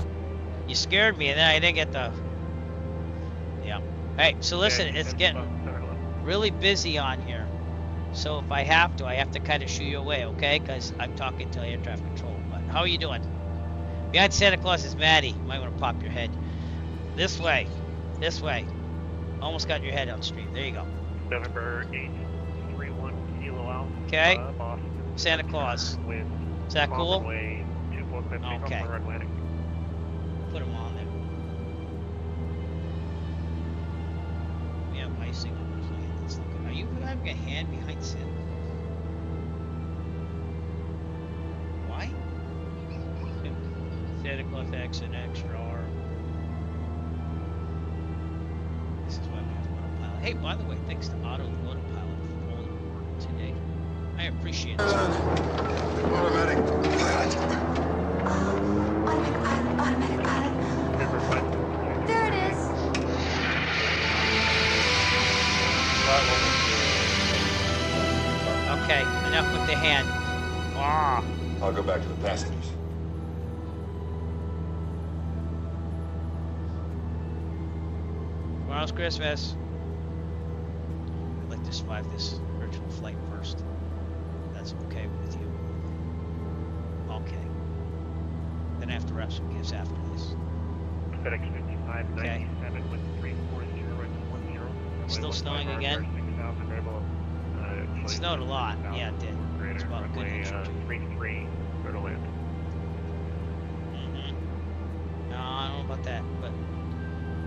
You scared me and then I didn't get the... Yeah. Hey, so listen, it's getting really busy on here. So if I have to kind of shoo you away, okay? Because I'm talking to air traffic control. But how are you doing? Behind Santa Claus is Maddie. You might want to pop your head. This way. This way. Almost got your head on stream. There you go. November 831 Kilo Alpha. Okay. Boston. Santa Claus. With Is that cool? Runway 24 Okay. runway. Put him on there. We have icing on those lands. Are you having a hand behind Santa? Why? Santa Claus X and extra R. This is why we have autopilot. Hey, by the way, thanks to Auto Autopilot for all the work today. I appreciate it. Automatic pilot. Automatic pilot. November 562. There it is. Okay, enough with the hand. Ah. I'll go back to the passengers. Tomorrow's Christmas. I'd like to survive this virtual flight first. That's okay with you. Okay. Then I have to wrap some gifts after this. FedEx 5597 with 340 and 10. Still snowing again? It snowed a lot. Yeah, it did. radar, about good runway neutral. 33, clear to land. No, I don't know about that, but.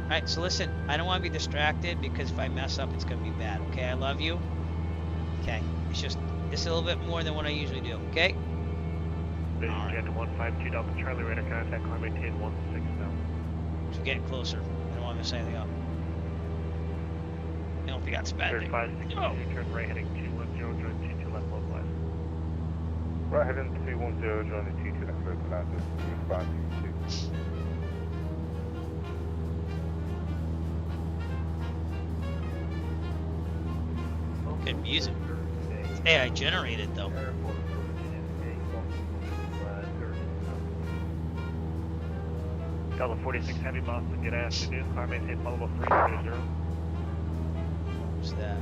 Alright, so listen, I don't want to be distracted because if I mess up, it's going to be bad, okay? I love you. Okay, it's a little bit more than what I usually do, okay? Vision Alright. Jet 152 Delta Charlie, radar contact, climb maintain 16 now. So we're getting closer. I don't want to mess anything up. I don't think that's a bad Clear thing. 562, Oh. turn right heading 210, join 22 left localized. Right heading 210, join the 22 left localizers, 562. Good music. It's AI generated though. Delta 46 Heavy Boston, good afternoon. Climb maintain level 330. What's that?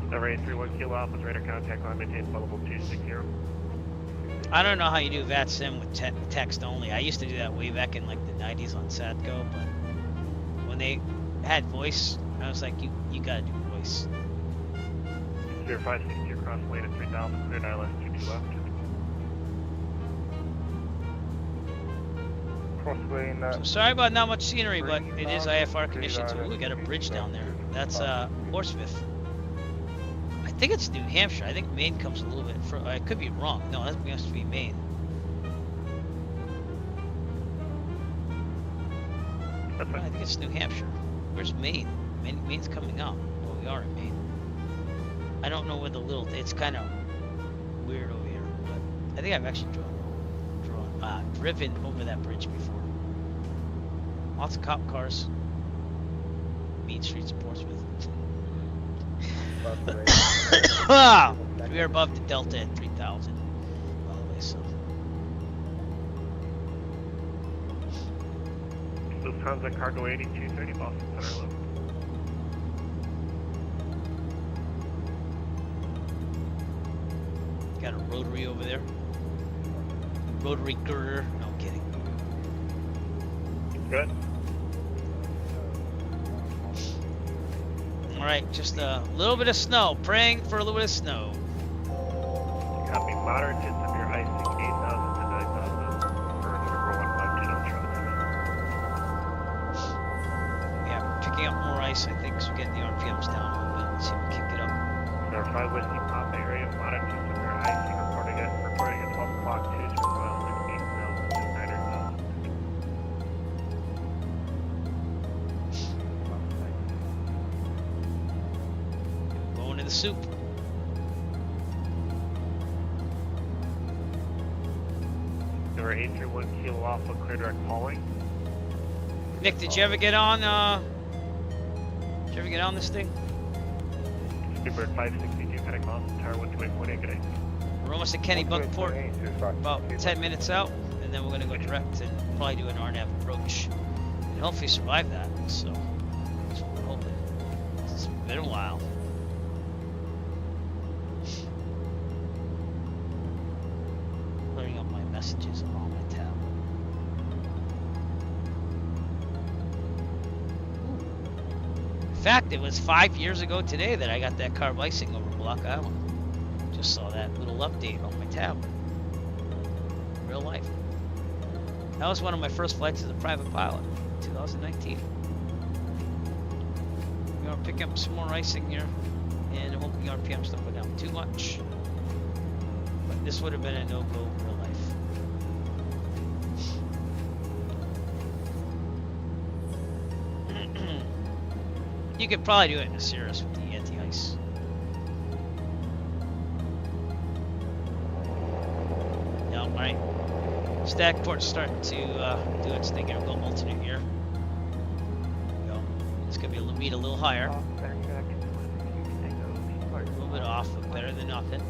Number 831 Kilo Alpha, radar contact, climb maintain level 260. I don't know how you do WBSim with text only. I used to do that way back in like the 90s on Satco, but when they had voice, I was like, you gotta do voice. Clear 560 across lane at 3000, clear ILS 22 left. Cross lane, So sorry about not much scenery, but it is IFR conditions. Ooh, we got a bridge down there. That's Portsmouth. I think it's New Hampshire. I think Maine comes a little bit further. I could be wrong. No, that must be Maine. That's I fine. think it's New Hampshire. Where's Maine? Maine's coming up. Well, we are in Maine. I don't know where the little. It's kind of weird over here, but I think I've actually driven over that bridge before. Lots of cop cars. Mean streets of Portsmouth. Wow! We are above the Delta at 3,000. By the way, so. Lufthansa Cargo 8230 Boston Center level. Got a rotary over there. Rotary girder. No, I'm kidding. Good. Alright, just a little bit of snow. Praying for a little bit of snow. Copy moderate to severe icing 8,000 to 9,000 for number 152 Delta Charlie. Yeah, we're picking up more ice, I think, so we're getting the RPMs down a little bit. Let's see if we can kick it up. Number 5 Whiskey Pop area, moderate to severe icing, reporting at 12 o'clock, 2 for miles, 8,000 to 9,000. Going to the soup. Number 831 Kilo Alpha, clear direct hauling. Nick, did you ever get on, this thing? Speedbird 562, heading Boston Tower 128.8, good day. We're almost at Kenny Bunkport, about 10 minutes out, and then we're going to go direct and probably do an RNAV approach. And hopefully survive that, so that's what we're hoping. It's been a while. Clearing up my messages on my tab. In fact, it was 5 years ago today that I got that carb icing over Block Island. Just saw that little update on my tab. Real life. That was one of my first flights as a private pilot, 2019. We're gonna pick up some more icing here, and it won't be RPMs don't go down too much. But this would have been a no-go real life. You could probably do it in a Cirrus with the anti-ice. Yeah, alright. Static port's starting to do its thing here. We'll go alternate here. There we go. It's gonna be a little, a little higher. A little bit off, but better than nothing.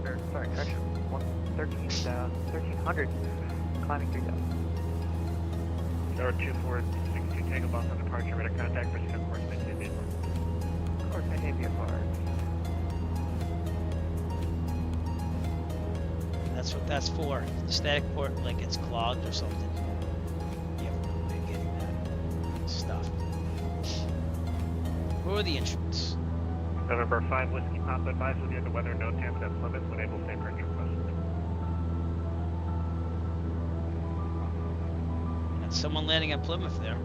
Sorry, correction. 1300, climbing 3000. Number 2462, take a Boston departure, radar contact, proceed of course, maintain VFR. Of course, maintain VFR. That's what that's for. The static port, like it's clogged or something. You have no way of getting that stuff. Who are the instruments? November 5 Whiskey Papa advised with you the weather no temps at Plymouth when able to approach your post. Got someone landing at Plymouth there.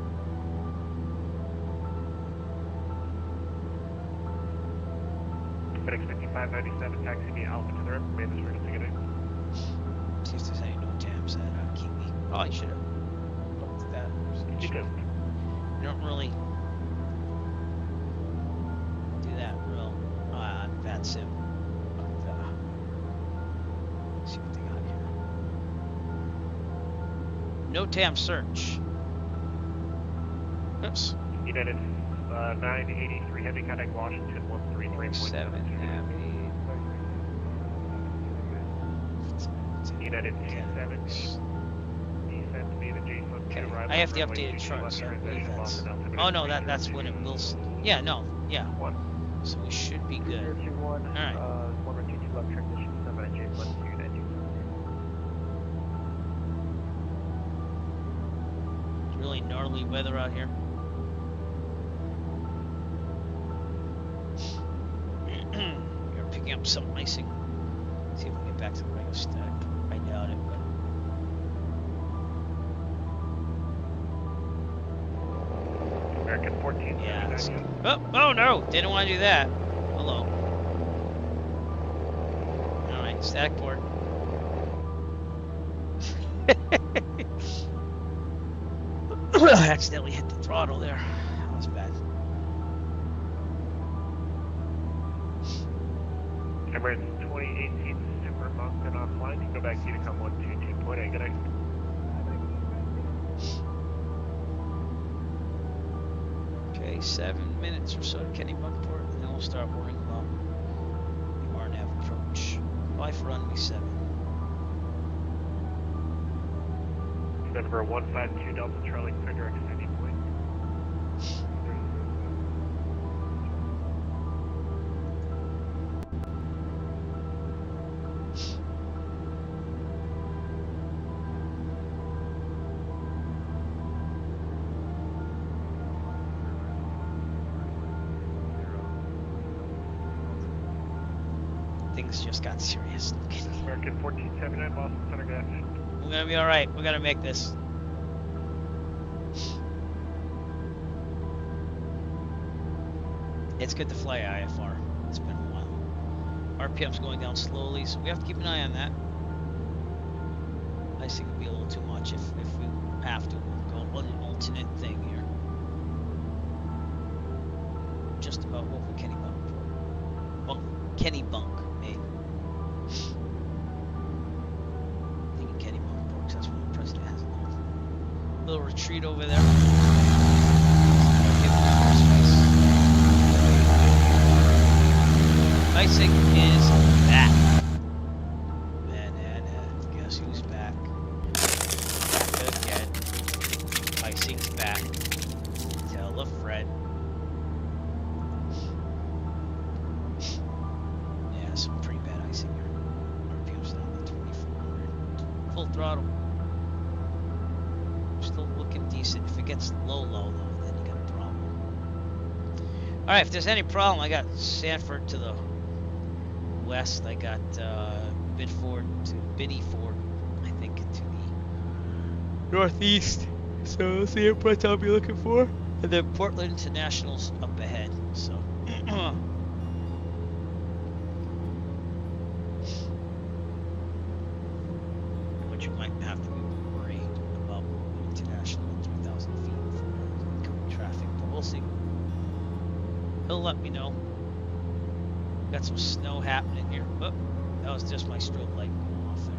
FedEx 5597 taxi via Alpha to the rip. Made this frequency get in. See if there's any no tabs at KIWI. Oh, I should have looked at that. You do. You don't really do that real on WBSim. But, see what they got here. No tab search. Oops. United 983 heavy contact Washington 133.7. 7 heavy. United 270. Descent via the J Fund 2 Okay. arrival I have the runway updated 22 chart, left so I transition believe loss that's. in altimeter Oh no, information that's when it will. Yeah, no, yeah. One. So we should be good. 021, Alright. 122 left transition, 7 at J Fund 2, United 270. It's really gnarly weather out here. We're picking up some icing. See if we can get back to the regular stack. I doubt it, but. American 14. Yeah. Oh no! Didn't want to do that. Hello. Alright, static port. I accidentally hit the throttle there. That was bad. Emirates 2018 Super Mountain offline. You can go back to Unicom 122.8. Good night. Okay, 7 minutes or so to Kennebunkport, and then we'll start worrying about the RNAV approach. Bye for runway 7. November 152 Delta Charlie, clear direct extending point. Things just got serious. American 1479 Boston Center, good afternoon. We're gonna be alright. We're gonna make this. It's good to fly IFR. It's been a while. RPM's going down slowly, so we have to keep an eye on that. I think it'd be a little too much if we have to. We'll go on an alternate thing here. Just about over Kennebunk, Maine. Thinking Kennebunk, that's where the president has a little retreat over there. Icing is back. And guess who's back? Back again. Icing's back. Tell a friend. Yeah, some pretty bad icing here. RPM's down to 2400. Full throttle. Still looking decent. If it gets low though, then you got a problem. Alright, if there's any problem, I got Sanford to the west. I got Bidford to Biddeford, I think, to the northeast. So that's the airport I'll be looking for. And then Portland International's up ahead. So which you might have to be worried about international 3,000 feet for incoming traffic, but we'll see. He'll let me know. Got some snow happening here. Oh, that was just my strobe light going off there.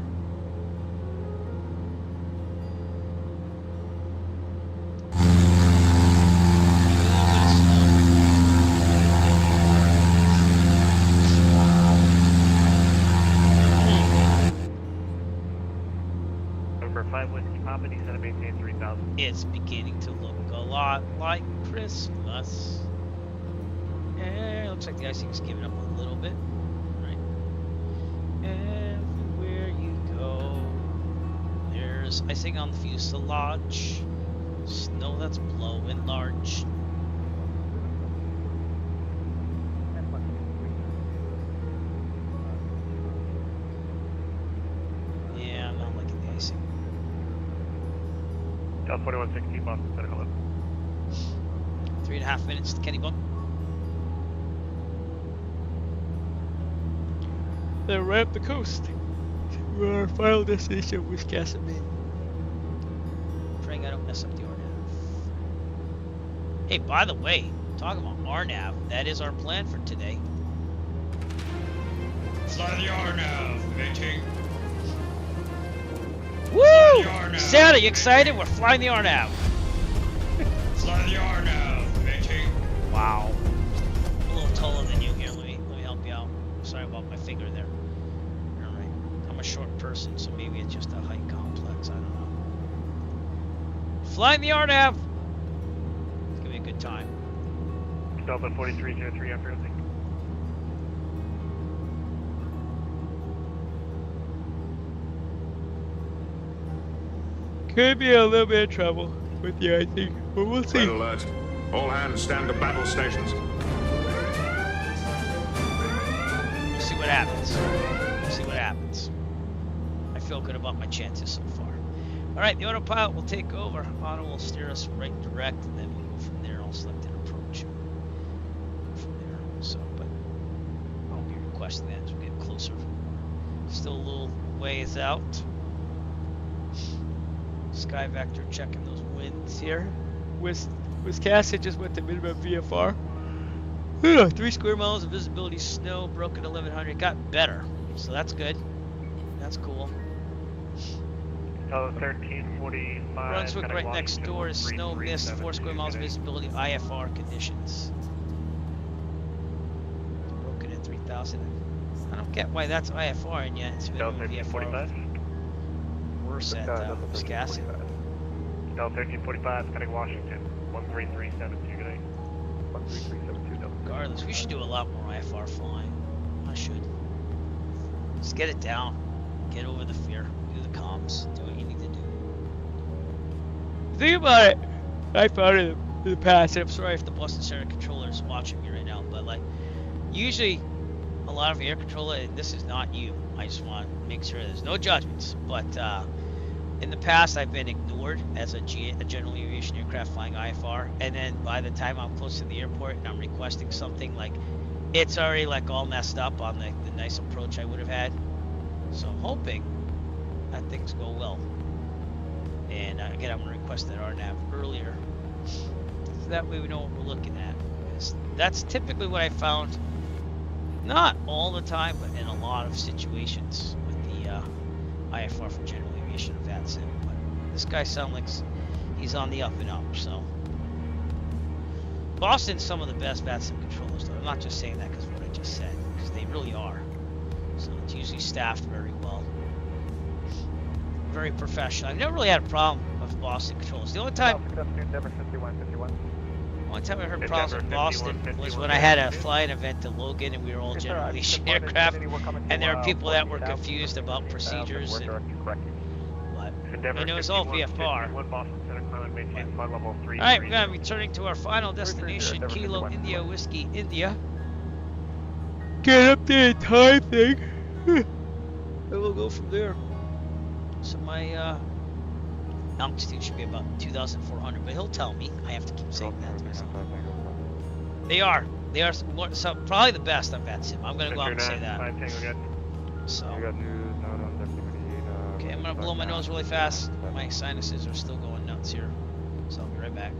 November 5 Whiskey Papa, descend and maintain 3000. It's beginning to look a lot like Christmas. Yeah, looks like the icing's giving up a little bit. Right. Everywhere you go, there's icing on the fuselage. Snow that's blowing large. Delta 4116, Boston Center, hello. 3.5 minutes to Kennybunk. Then right up the coast. To our final destination of Wiscasset, Maine. Praying I don't mess up the RNAV. Hey, by the way, talking about RNAV, that is our plan for today. Fly the RNAV, matey. Woo! the RNAV. Santa, you excited? We're flying the RNAV. Fly the RNAV, matey. Wow. A little taller than you here. Let me help you out. Sorry about my finger there. All right. I'm a short person, so maybe it's just a height complex. I don't know. Flying the RNAV. It's gonna be a good time. Delta 4303 after everything. Could be a little bit of trouble with you, I think, but we'll see. Red alert. All hands stand to battle stations. We'll see what happens. We'll see what happens. I feel good about my chances so far. All right, the autopilot will take over. Auto will steer us right direct, and then we'll go from there. I'll select an approach from there. So, but I'll be requesting that as we get closer. Still a little ways out. Sky Vector checking those winds here. Wiscasset just went to minimum VFR. 3 square miles of visibility, snow, broken 1100. Got better, so that's good. That's cool. Delta 1345. Brunswick right next door is snow, mist, 4 square miles of visibility, IFR conditions. Broken at 3000. I don't get why that's IFR and yet it's Delta minimum VFR. 1345. Worse at Wiscasset. Delta 1345, heading Washington. 13372, good night. 13372, Delta. Regardless, we should do a lot more IFR flying. I should. Just get it down. Get over the fear. Do the comms. Do what you need to do. Think about it. I found it in the past. I'm sorry if the Boston Center controller is watching me right now, but like, usually a lot of air controller, and this is not you. I just want to make sure there's no judgments. But in the past, I've been ignored as a general aviation aircraft flying IFR, and then by the time I'm close to the airport and I'm requesting something, like, it's already like all messed up on the nice approach I would have had. So I'm hoping that things go well. And again, I'm going to request that RNAV earlier, so that way we know what we're looking at. Because that's typically what I found, not all the time, but in a lot of situations with the IFR for general aviation of VATSIM. But this guy sounds like he's on the up and up. So Boston's some of the best VATSIM controllers, though. I'm not just saying that because of what I just said, because they really are. So it's usually staffed very well, very professional. I've never really had a problem with Boston controllers. The only time I heard problems with Boston was when I had a flying event to Logan and we were all general aviation aircraft, and there were people that were confused about procedures, and it was all VFR. Alright, we're going to be returning to our final destination, Kilo India Whiskey India. Get up to the time thing. And we'll go from there. So my altitude should be about 2,400, but he'll tell me. I have to keep saying that to myself. They are so probably the best on VATSIM. I'm gonna go out and say that. So okay, I'm gonna blow my nose really fast. My sinuses are still going nuts here, so I'll be right back.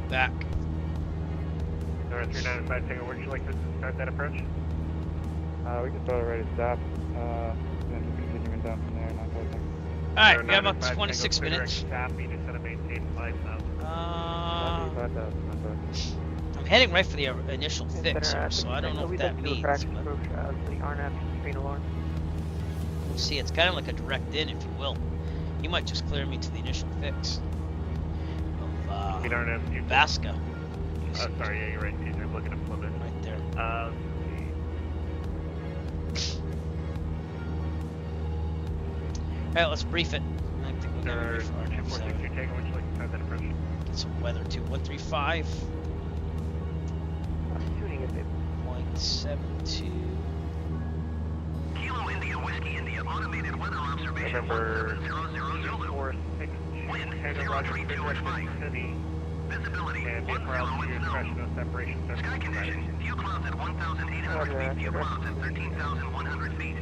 Back. North 395, Tango, where would you like to start that approach? We can start already stop. Then just continuing down from there, not closing. Alright, we got about 26 minutes. I'm heading right for the initial fix here, so I don't know what that means. But we'll see, it's kind of like a direct in, if you will. You might just clear me to the initial fix of Vasca. Sorry, yeah, you're right. You're looking at Plymouth. Right there. Alright, let's brief it. I think we're gonna Sir, brief our 2462 Tango, would you like to have that approach? Get some weather too. 135. Shooting at it. 0.72. Kilo India Whiskey India automated weather observation November 1700 Zulu. 462 Wind Tango, Roger, 03215. City. Visibility And 10 vehicle altitude, with expression, snow. no separation, Sky condition. Few clouds at 1,800 feet. Few clouds at 13,100 feet.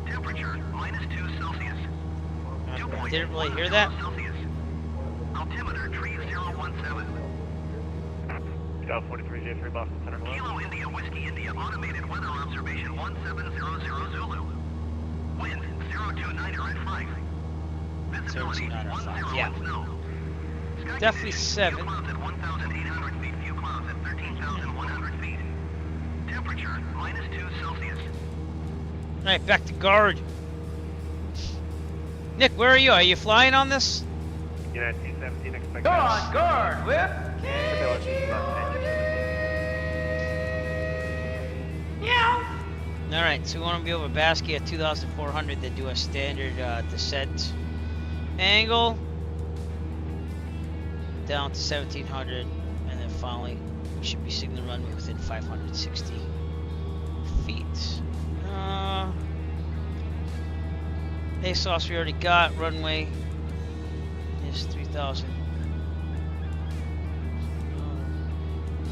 Temperature -2 Celsius. Dew point Didn't really hear that. Celsius. Altimeter 3017. South 4303 Boston Center, hello. Kilo India Whiskey India automated weather observation 1700 Zulu. Wind 029 at 5. Visibility 029 at 5, 10 yeah. with snow. Sky Definitely condition, 7. Few clouds at 1,800 feet. Few clouds at 13,100 feet. Temperature -2 Celsius. Alright, back to guard. Nick, where are you? Are you flying on this? United 217, expect Go on guard, Whip! Alright, so we want to be over Basque at 2,400 to do a standard descent angle. Down to 1,700. And then finally, we should be seeing the runway within 560 feet. ASOS we already got. Runway is 3,000.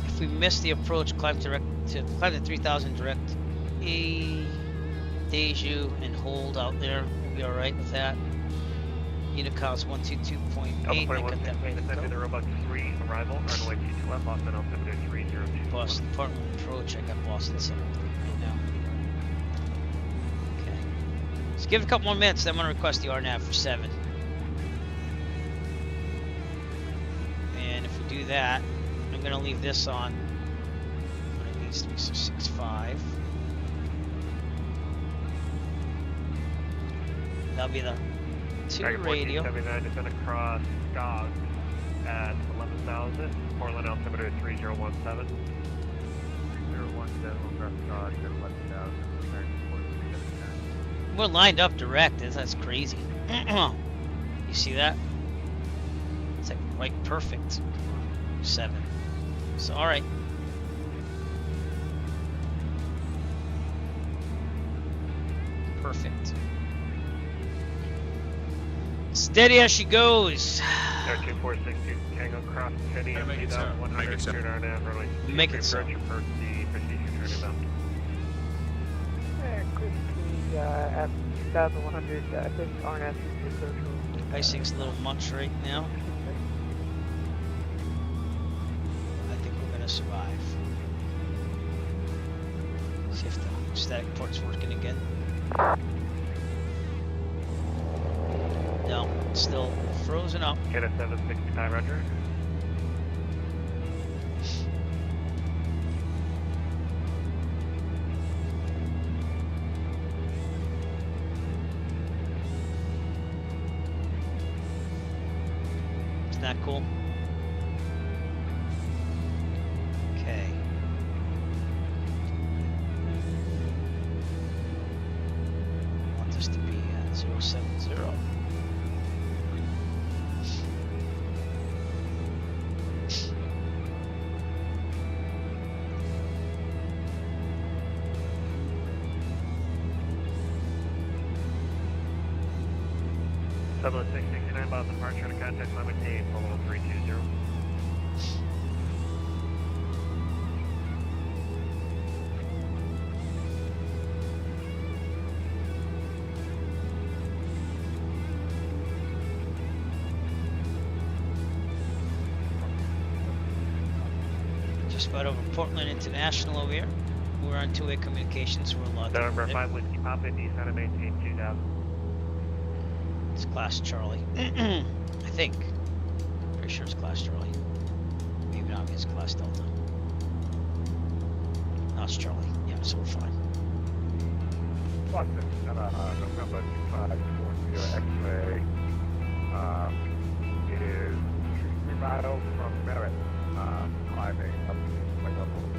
If we miss the approach, climb to 3,000 direct Deju and hold out there. We'll be alright with that. Unit count's 122.8. I got that ready to Descend to the go. Robux 3, arrival, runway 22 left, Boston altimeter 302. Boston Department approach. I got Boston Center right now. Okay. Let's give it a couple more minutes. Then I'm going to request the RNAV for 7. And if we do that, I'm going to leave this on when it needs to be, so 6.5. That'll be the 2 radio. 1479, descend across Skog at 11,000, Portland altimeter 3017. 017, across Skog at 11,000, return to 4379. We're lined up direct. That's crazy. You see that? It's like right perfect. 7. So all right. Perfect. Steady as she goes. Air 2462, Tango cross City at Make it so. 2,100, Make it so. cleared RNAV, runway 22, Make it so. approach the procedure turning left. Quickly, at 2,100, I think RNS is social. Icing's a little much right now. I think we're gonna survive. See if the static port's working again. No, it's still frozen up. Canada 765, roger. Isn't that cool? Okay. I want this to be 070. Double 669, Boston departure to contact limit 8, follow 320. Just about over Portland International over here. We're on two-way communications, so we're allowed to November orbit. 5 Whiskey Papa, descend and maintain 2000. It's Class Charlie. I think. Pretty sure it's Class Charlie. Maybe not, it's Class Delta. No, it's Charlie. Yeah, so we're fine. Boston, November 2540 X-ray, is 3 miles from Merritt, climbing up to my level 10.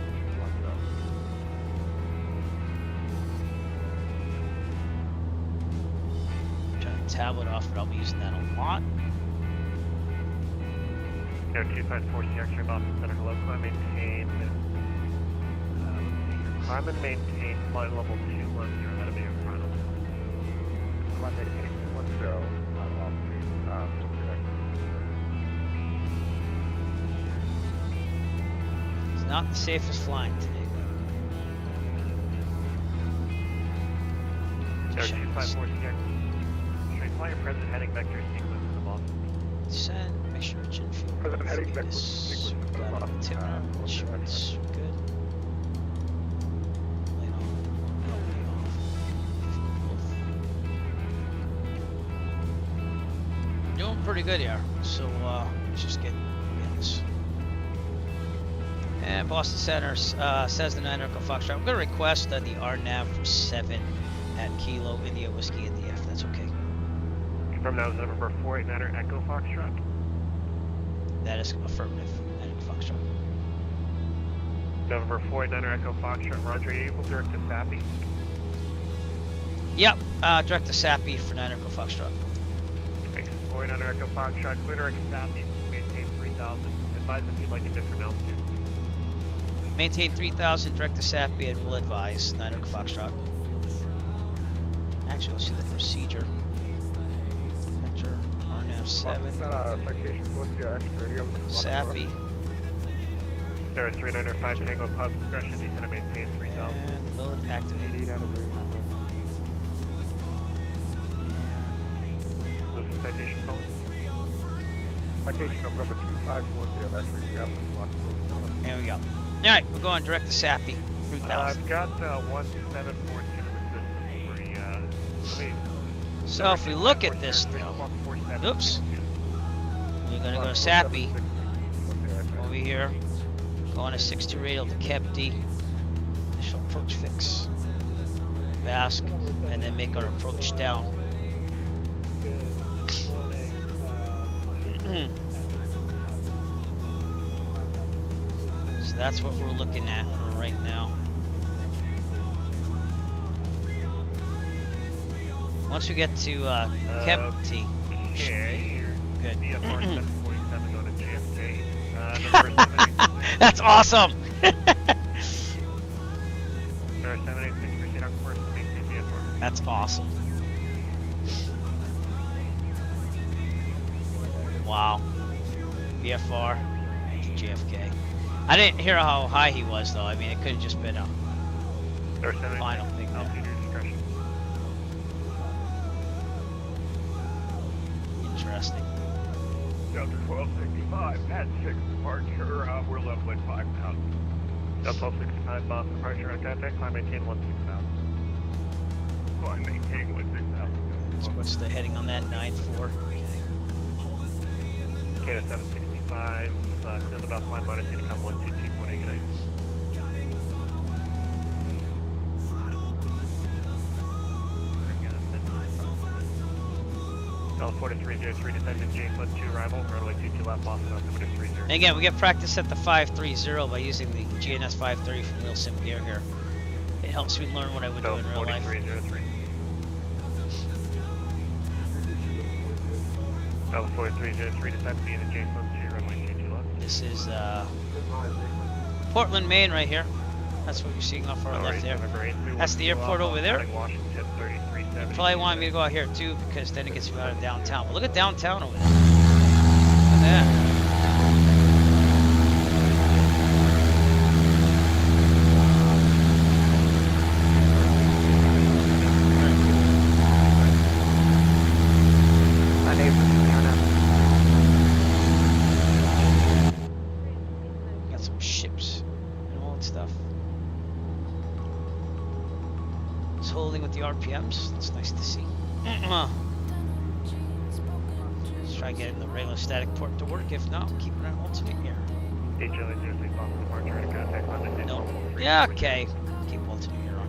Trying to tablet off, but I'll be using that a lot. Air 254 Sierra Boston Center, hello, climb, maintain, climb and maintain flight level 210, that'll be in front of us. Climb maintain 210, It's not the safest flying today. Air 254 Sierra, straight fly your present heading vector sequence in the Boston. Descend, make sure it's in fuel. Present heading vector This sequence in the got Boston. a tip on, make sure it's good. Light on, light off. Doing pretty good here, so let's just get this. And Boston Center, Cessna 9 Echo Foxtrot. I'm going to request the RNAV for 7 at Kilo India Whiskey India, if that's okay. Confirm that was November 489er Echo Foxtrot. That is affirmative. Echo Foxtrot. November 489er Echo Foxtrot, Roger, are you able to direct to Sappy? Yep, direct to Sappy for 9 Echo Foxtrot. Thanks. 489er Echo Foxtrot, clear direct to Sappy, maintain 3000. Advise if you'd like a different altitude. Maintain 3000, direct to Sappy, and we'll advise 9 Echo Foxtrot. Actually, let's see the procedure. Vector, RNAV 7, Citation, what's the extra? Sappy, Sarah 395 Tango Pub discretion, descend and maintain 3000. and load activated. This is citation phone. Citation November 2540, that's where you have the There we go. Alright, we're going direct to Sappy, 3000. I've got 1742 in the system. So if we look at this now, oops, we're going to go to Sappy, over here, go on a 6-2 radial to Kempty, initial approach fix, Basque, and then make our approach down. So that's what we're looking at right now. Once we get to Kempty, Okay, good. VFR 747 going to JFK. November 786. That's awesome! Sarah 786, proceed on course to maintain VFR. That's awesome. Wow. VFR to JFK. I didn't hear how high he was though. I mean, it could have just been a Sarah 786, final thing there. altitude discretion. Interesting. Delta 1265, at 6 departure, we're level at 5,000. Delta 1265, Boston departure on contact, climb maintain 16,000. Climb maintain 16,000. So what's the heading on that? 9-4. Kata 765, still about flight minus income 122.89. L4303 descendant J-Foot 2 arrival, runway 22 left, Boston altimeter 30. And again, we get practice at the 530 by using the GNS 530 from WBSim gear here. It helps me learn what I would do in real life. L4303. L4303 descendant being a J-Foot 2, runway 22 left. This is Portland, Maine right here. That's what you're seeing off our left there. That's the airport over there. Washington 3370. Probably want me to go out here too because then it gets you out of downtown. But look at downtown over there. Look at that. My neighbor's Got some ships and all that stuff. It's holding with the RPMs. That's nice to see. Let's try getting the regular static port to work. If not, we'll keep it on alternate here. HLA06 Boston departure to contact London. No. Yeah, okay. Keep alternate here on.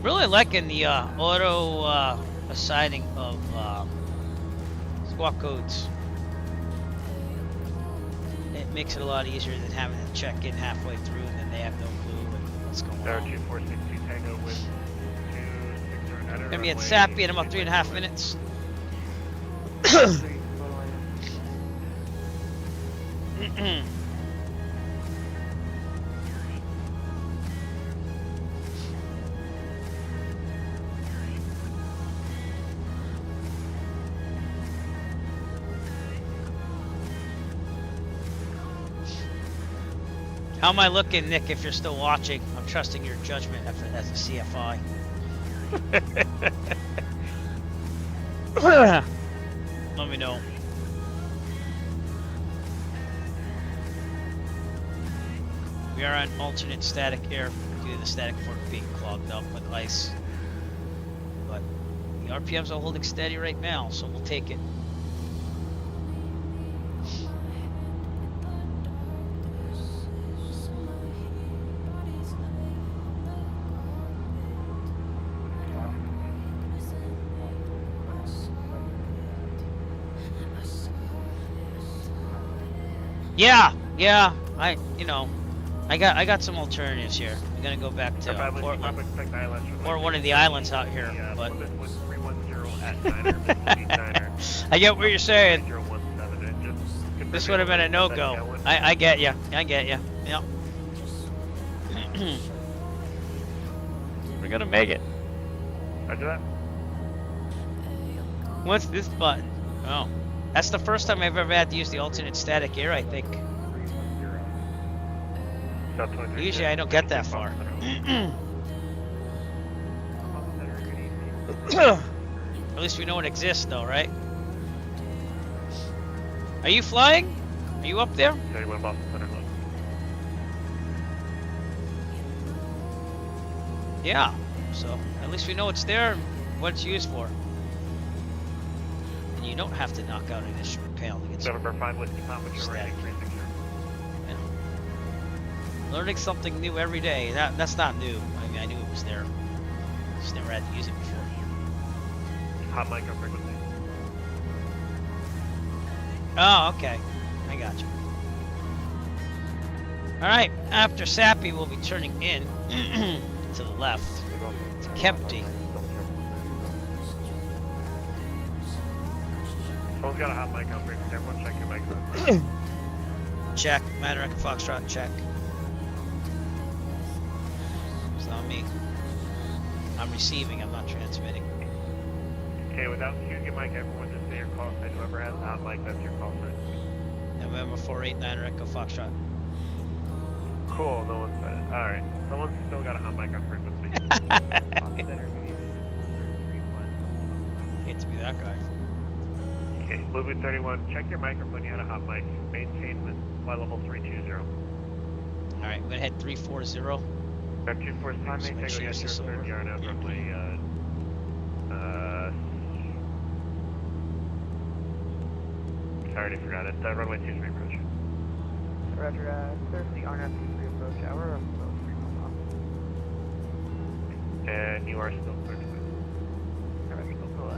really liking the auto assigning of squawk codes. It makes it a lot easier than having to check in halfway through and then they have no clue what's going Tower on. 2462 Tango with 2609. Gonna be at Sappy in about 3.5 minutes. How am I looking, Nick, if you're still watching? I'm trusting your judgment as a CFI. Let me know. We are on alternate static air due to the static port being clogged up with ice. But the RPMs are holding steady right now, so we'll take it. Yeah, I got some alternatives here. I'm gonna go back to Portland or one of the islands out here, but I get what you're saying. This would have been a no-go. I get you. Yep. We're gonna make it. Roger that. What's this button? Oh, that's the first time I've ever had to use the alternate static air, I think. Usually I don't get that far. At least we know it exists though, right? Are you flying? Are you up there? 31 Boston Center Club. Yeah. So at least we know it's there and what it's used for. And you don't have to knock out an instrument panel to get some November 5 Whiskey Pop with your rating 360. learning something new every day. That's not new. I mean, I knew it was there. Just never had to use it before. Hot micro frequency. Oh, okay. I got you. All right. After Sappy, we'll be turning in to the left to Kempty. Someone's got a hot mic on frequency. Everyone check your microphone. Check. Mandarin Foxtrot, check. It's not me. I'm receiving, I'm not transmitting. Okay, without queuing your mic, everyone just say your call sign. Whoever has a hot mic, that's your call sign. November 489 Echo Foxtrot. Cool, no one said it. Alright, someone's still got a hot mic on frequency. Hate to be that guy. Okay, Bluebird 31, check your microphone, you had a hot mic. Maintain with flight level 320. Alright, I'm gonna head 340. Got 246, Make sure Tango, it's yes, just your third over. yard out, roughly, I already forgot it. Runway 23 approach. Roger, clear for the RNAV 23 approach hour. And you are still clear to move. Roger, still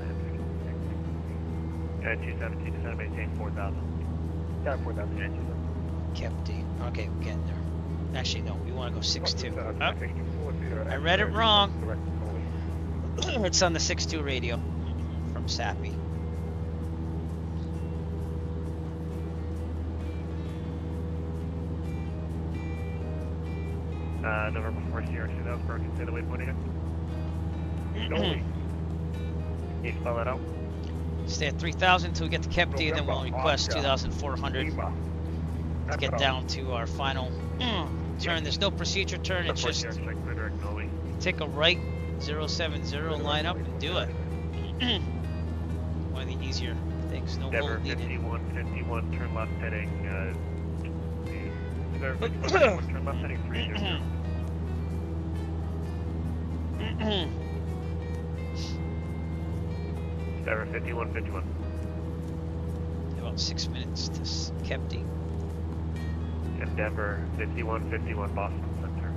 And 217, descend and maintain 4,000. Got 4,000, and 217. Kempty. Okay, we're getting there. Actually, no, we want to go 6-2. Oh, I read it wrong. It's on the 6-2 radio from Sappy. November 4 Sierra 2000, broken, say the waypoint again. Can you spell that out? Stay at 3,000 until we get to Kempty, and then we'll request 2,400 to get down to our final turn. There's no procedure turn, it's just take a right 070, line up and do it. One of the easier things, no Denver hold needed. 51, turn left heading, Denver 51, turn left heading 300. Denver 51. About 6 minutes to Kempty. And Denver 51, Boston Center.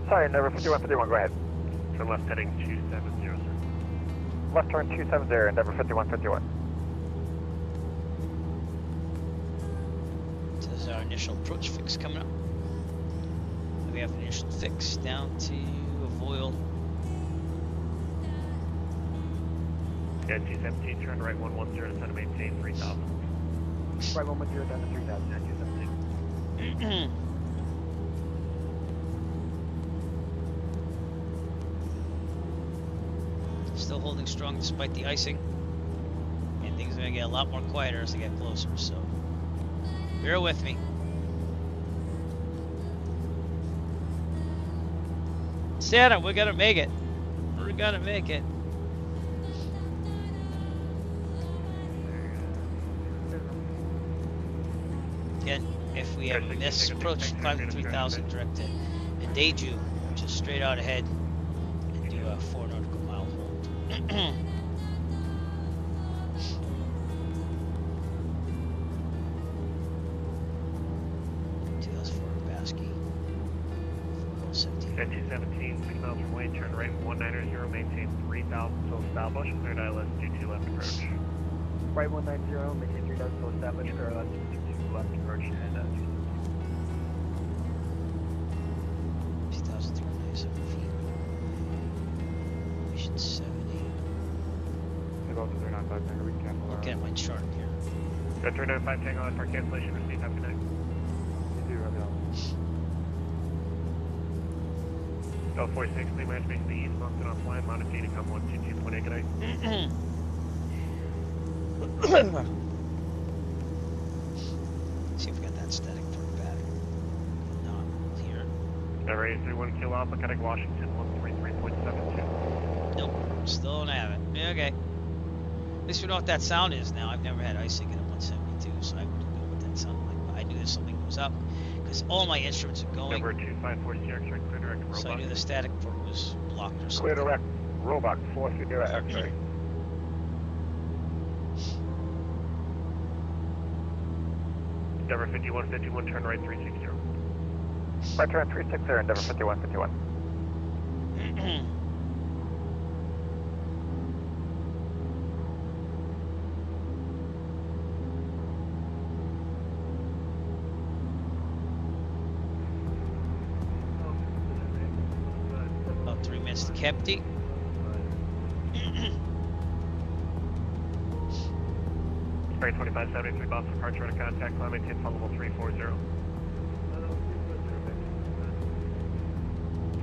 Sorry, number 5151, go ahead. Turn left heading 270, sir. Left turn 270, Endeavor 5151. This is our initial approach fix coming up. We have an initial fix down to Avoyl. Yeah, 217, turn right 110 to set a maintain 3000. Right 110 down to 3000, and 217. Still holding strong despite the icing. And things are going to get a lot more quieter as they get closer, so bear with me. Santa, we're going to make it. We're going to make it. Again, if we have missed approach 53000, direct to Deju, which is straight out ahead, and do a 4 nautical mile hold. Yeah, 217, 6 miles from Wayne, turn right 190, maintain 3000 till established, cleared ILS 22 left approach. Right 190, maintain 3000 till established, clear ILS 22 left approach, and 2,397 feet. Mission 70. Looking at my chart here. Got 395 Tango Alpha cancellation received, have a good night. Go 46, Lee Ranch facing the east, Mountain offline, Montague to come 122.8, good night. See if we got that static port back. Not here. Raise 31 Kilo Alpha, Cutting Washington 133.72. Nope, still don't have it. Yeah, okay. At least we know what that sound is now. I've never had icing at a 172, so I wouldn't know what that sounded like. But I knew that something was up because all my instruments are going. Number 254 CX, clear direct robot. So I knew the static port was blocked or something. clear direct robot, 4 Sierra X-ray. Endeavor 5151, turn right 360. Right turn 360, Endeavor 5151. About 3 minutes to Kempty. Spray 2573, Boston departure out of contact, climb maintain followable 340.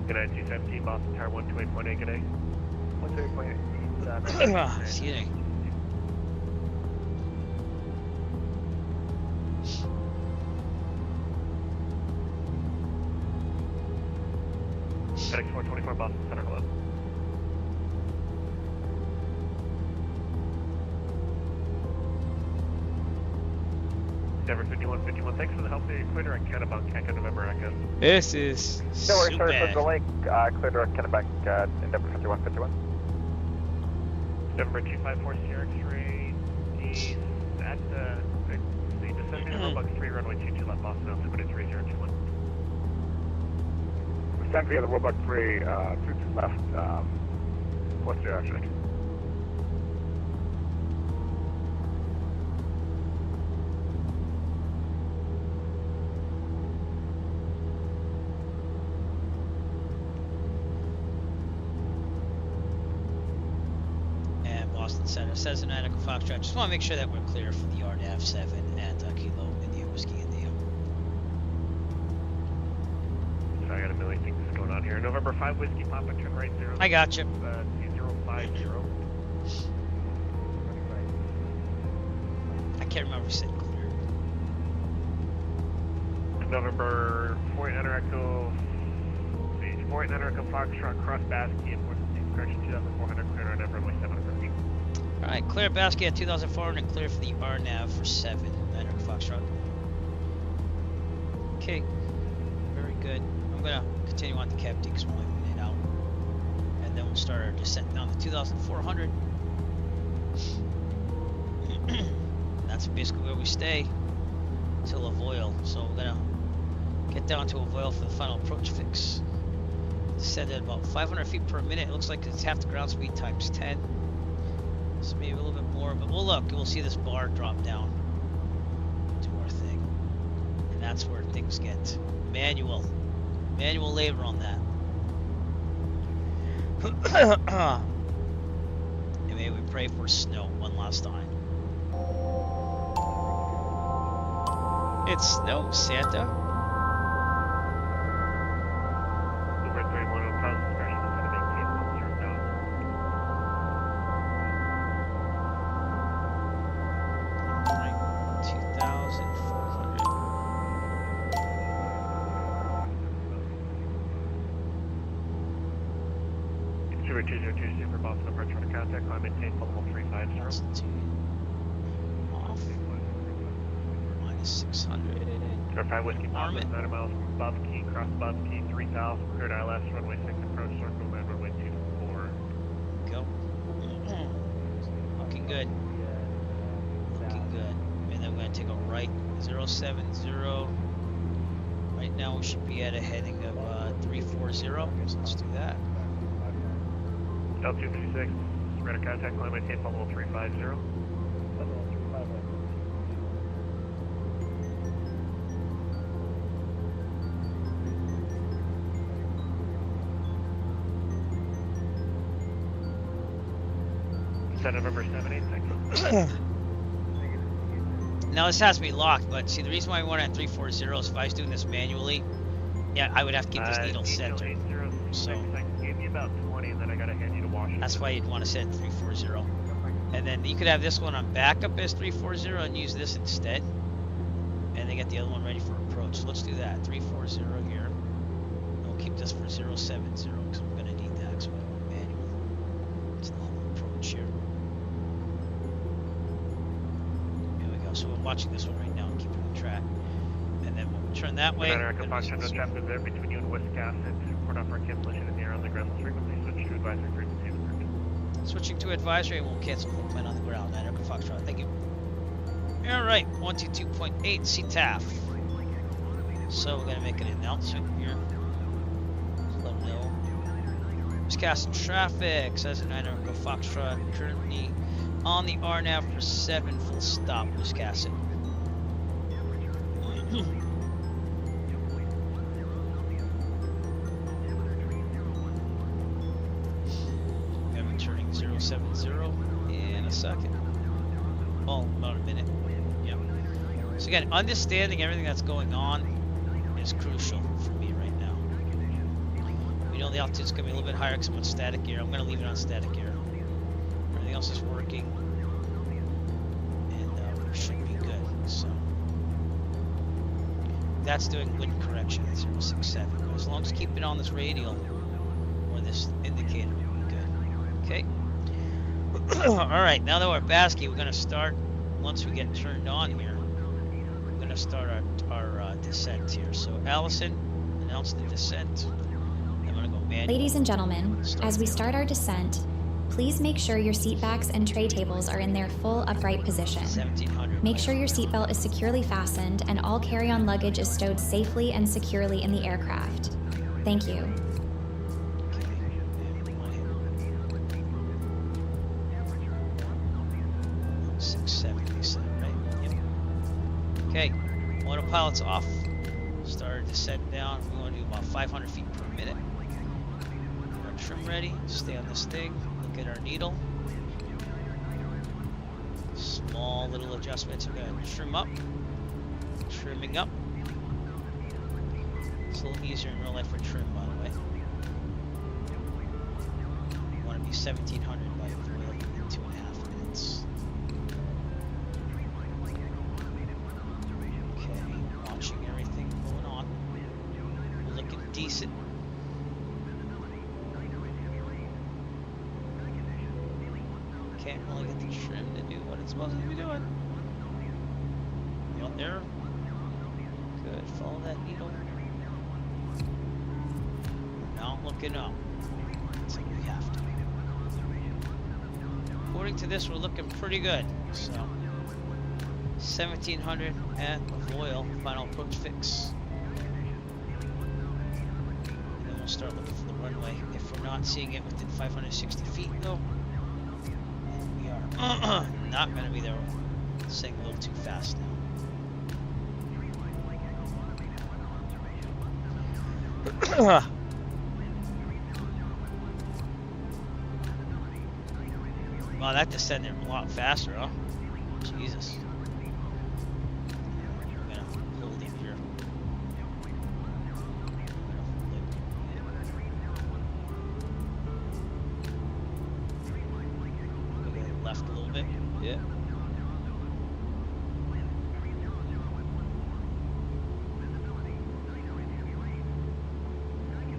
Good night, 217, Boston Tower 128.8, good day. 128.8. Excuse me. FedEx 424, Boston Center, hello. Endeavor 5151, thanks for the help at the equator on Kennebunk, Echo November Echo. This is No worries, so sorry bad. for the link. Clear direct Kennebec, Endeavor 5151. November 254 Sierra X-ray, east at the descending Roebuck 3, runway 22 left, Boston, altimeter 3021. Send via the Roebuck 3, 22 left, what's your X-ray? And Boston Center, Cessna Echo Foxtrot. Just want to make sure that we're clear for the RNAV 7 and Kilo India Whiskey India. So I got a million things going on here. November 5 Whiskey Papa, turn right 0. I got you. 2050. I can't remember if we said clear. November 49 Echo, 49 Echo Foxtrot, cross Basque, airport, correction 2400, clear on runway 750. Alright, clear basket at 2,400 and clear for the RNAV for 7. Echo Foxtrot. Okay, very good. I'm going to continue on to Cap D because we're only a minute out. And then we'll start our descent down to 2,400. That's basically where we stay until Avoyl. So we're going to get down to Avoyl for the final approach fix. Set at about 500 feet per minute. It looks like it's half the ground speed times 10. So maybe a little bit more, but we'll look. We'll see this bar drop down to our thing. And that's where things get manual. Manual labor on that. And maybe we pray for snow one last time. It's snow, Santa. Uber 310, cause discretion is going to maintain level 0,000. Right, 2,400. Uber 202, Super Boston approach for contact, climb maintain level 350. Altitude off. Minus 600. Or 5 Whiskey Papa, Armit. 9 miles from Bob's Key, cross Bob's Key, 3000, cleared ILS, runway 6 approach, circle land, runway 24. Go. Looking good. Looking good. And then we're going to take a right 070. Right now we should be at a heading of 340. So let's do that. L236, radar contact, climb maintain level 350. Set November 78, thanks. Now this has to be locked, but see the reason why we want it at 340 is if I was doing this manually, yeah, I would have to keep this needle centered. 806, So I gave you about 20 and then I gotta hand you to Washington. that's why you'd want to set it 340. And then you could have this one on backup as 340 and use this instead. And then get the other one ready for approach. So let's do that. 340 here. And we'll keep this for 070 because I'm going to need that because we want manual. It's the whole approach here. Here we go. So we're watching this one right now and keeping on track. And then we'll turn that way. America Foxtrot, no traffic there between you and Wiscasset. Report off our cancellation in the air on the ground frequency. Switch to advisory frequency of approach. Switching to advisory and we'll cancel movement on the ground. America Foxtrot. Thank you. Alright, 122.8 CTAF. So we're going to make an announcement here. Just let them know. Wiscasset traffic, Cessna 9 Echo Foxtrot, currently on the RNAV for 7 full stop, Wiscasset. I'm returning 070 in a second. Oh, about a minute. Yep. So again, understanding everything that's going on is crucial for me right now. We know the altitude's going to be a little bit higher because I'm on static gear. I'm going to leave it on static gear. Everything else is working. And we should be good. So that's doing wind correction at 067. But as long as keep it on this radial or this indicator, we'll be good. Okay. Alright, now that we're at Basque, we're going to start, once we get turned on here, we're going to start our descent here. So Allison, announce the descent. I'm going to go manual. Ladies and gentlemen, as we start our descent, please make sure your seat backs and tray tables are in their full upright position. 1700. Make sure your seatbelt is securely fastened and all carry-on luggage is stowed safely and securely in the aircraft. Thank you. 670, right? Yep. Okay, autopilot's off. Start descent down. We're going to do about 500 feet per minute. Our trim ready. Stay on this thing. Look at our needle. Small little adjustments. We're going to trim up. Trimming up. It's a little easier in real life for trim, by the way. You want to be 1700 by foil in 2.5 minutes. Watching everything going on. We're looking decent. Can't really get the trim to do what it's supposed to be doing. You out there? Good. Follow that needle. Not looking up. It's like we have to. According to this, we're looking pretty good. So 1700 at Avoil, final approach fix. And then we'll start looking for the runway. If we're not seeing it within 560 feet, though, then we are not going to be there. Saying a little too fast now. Wow, that descended a lot faster, huh? Jesus. I'm gonna hold it here. Go to the left a little bit. Yeah.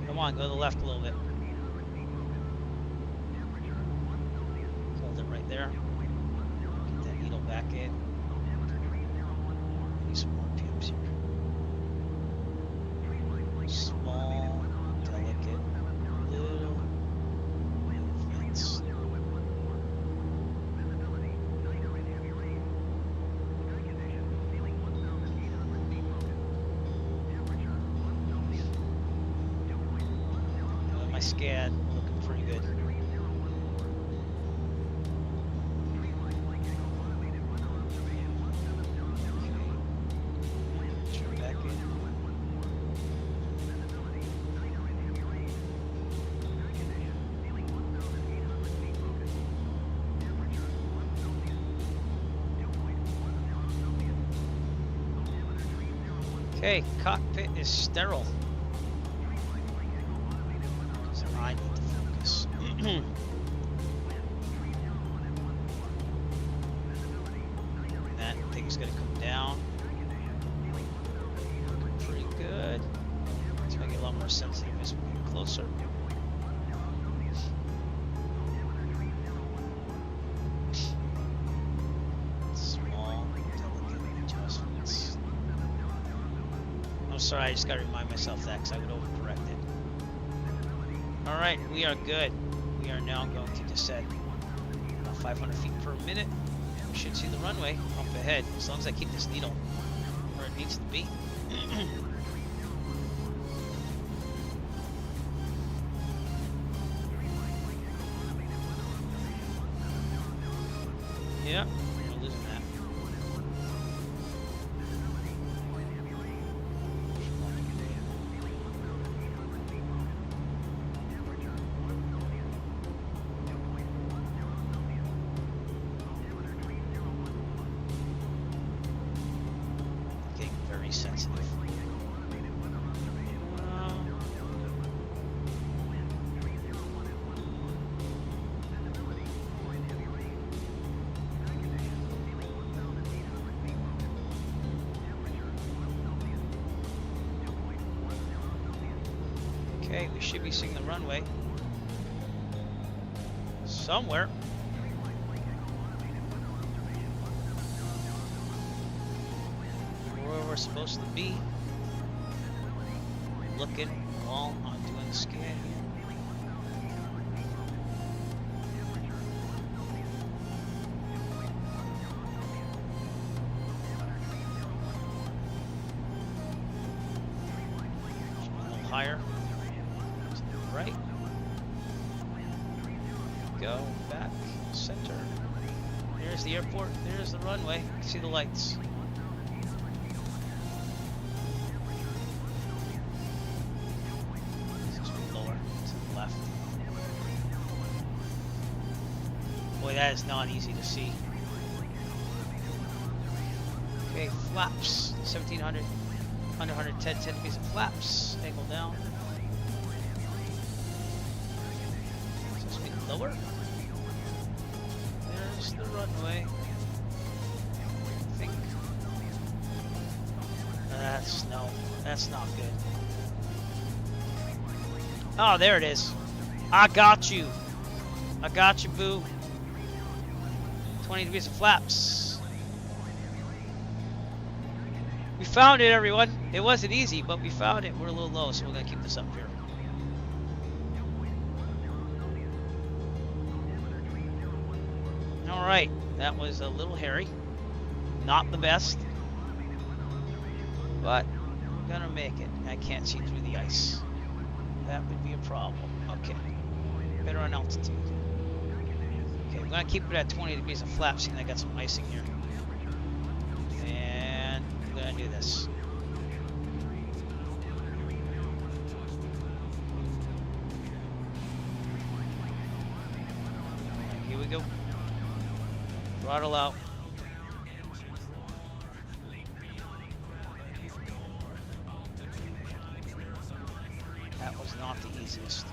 Come on, go to the left a little bit. Hold it right there. Get that needle back in. Need some more tubes here. Small, delicate, little movements. My scan looking pretty good. Turn back in. Okay, cockpit is sterile. I need to focus. That thing's gonna come down. Looking pretty good. It's gonna get a lot more sensitive as we get closer. Small, delicate adjustments. I'm sorry, I just gotta remind myself that because I would overcorrect it. Alright, we are good. We are now going to descend about 500 feet per minute. We should see the runway up ahead, as long as I keep this needle where it needs to be. Yep, we're losing that. Sensitive. Okay, we should be seeing the runway somewhere. We're supposed to be looking while I'm doing the scan here. A little higher to the right. Go back center. There's the airport. There's the runway. You can see the lights. Boy, that is not easy to see. Okay, flaps. 1700, under 110 centimeters of flaps. Angle down. Supposed to be lower. There's the runway. I think. That's not good. Oh, there it is. I got you. I got you, boo. 20 degrees of flaps. We found it, everyone. It wasn't easy, but we found it. We're a little low, so we're gonna keep this up here. All right, that was a little hairy. Not the best, but we're gonna make it. I can't see through the ice. that would be a problem. Okay, better on altitude. Okay, we're gonna keep it at 20 degrees of flap, seeing I got some icing here. And we're gonna do this. Alright, here we go. Throttle out. That was not the easiest.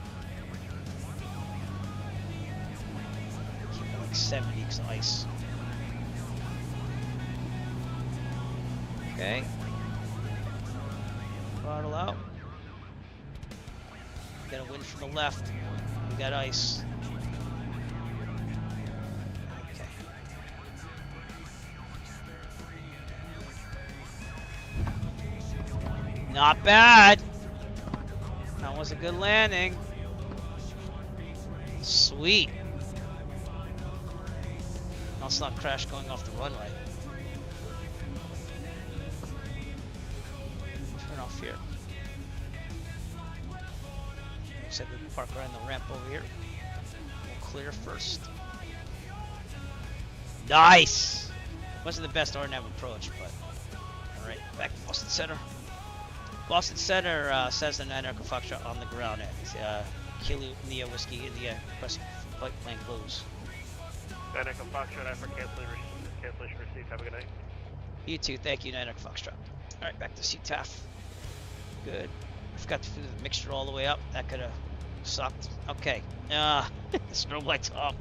Keep it like 70 because of ice. Okay. Throttle out. Got a wind from the left. We got ice. Okay. Not bad. That was a good landing. Sweet. Let's not crash going off the runway. Turn off here. Said we can park right on the ramp over here. We'll clear first. Nice! Wasn't the best RNAV approach, but alright, back to Boston Center. Boston Center, Cessna 9 Echo Foxtrot on the ground at KIWI Whiskey India. Request flight plan close. 9 Echo Foxtrot, after cancellation received. Have a good night. You too, thank you, 9 Echo Foxtrot. Alright, back to CTAF. Good. I forgot to do the mixture all the way up. That could have sucked. Okay. Strobe lights off.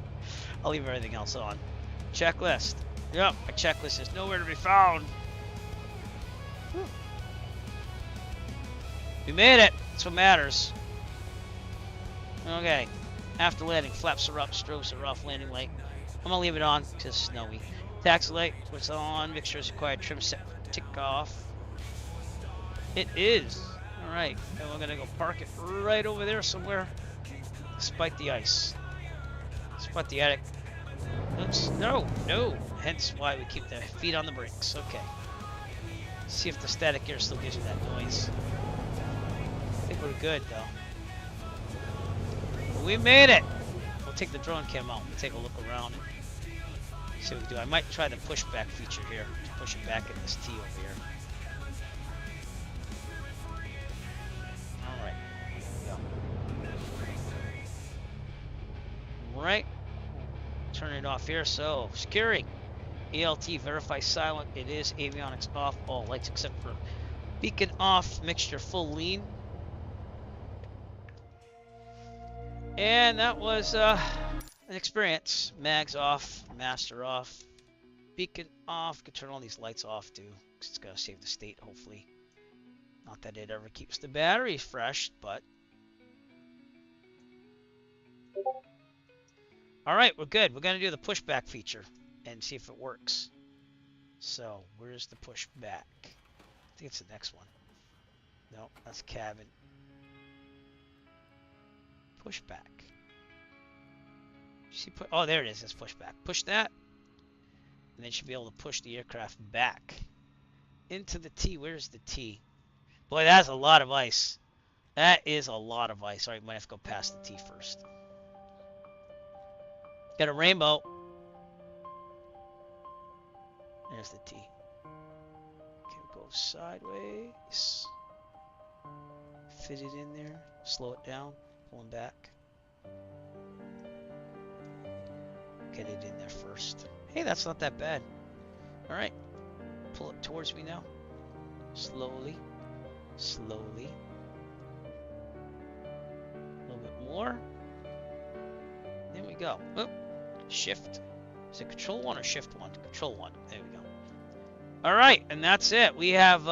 I'll leave everything else on. Checklist. Yep, my checklist is nowhere to be found. Whew. We made it. That's what matters. Okay. After landing, flaps are up, strobes are off, landing light. I'm gonna leave it on because it's snowy. Taxi light was on. Mixture is required. Trim set tick off. It is. Alright. And we're gonna go park it right over there somewhere. Despite the ice. Despite the attic. Oops. No. No. Hence why we keep the feet on the brakes. Okay. See if the static gear still gives you that noise. I think we're good though. We made it! We'll take the drone cam out. We'll take a look around and see what we do. I might try the pushback feature here to push it back in this T over here. Alright. Alright. Turn it off here. So, securing. ELT verify silent. It is avionics off. All lights except for beacon off. Mixture full lean. And that was an experience. Mags off, master off, beacon off. Could turn all these lights off too, because it's gonna save the state. Hopefully, not that it ever keeps the batteries fresh, but all right, we're good. We're gonna do the pushback feature and see if it works. So where's the pushback? I think it's the next one. No, that's cabin. Pushback. See, oh, there it is. It's pushback. Push that, and then you should be able to push the aircraft back into the T. Where's the T? Boy, that's a lot of ice. That is a lot of ice. All right, might have to go past the T first. Got a rainbow. There's the T. Okay, we'll go sideways. Fit it in there. Slow it down. Pulling back. Get it in there first. Hey, that's not that bad. Alright. Pull it towards me now. Slowly. Slowly. A little bit more. There we go. Oh, shift. Is it control 1 or shift 1? Control 1. There we go. Alright, and that's it. We have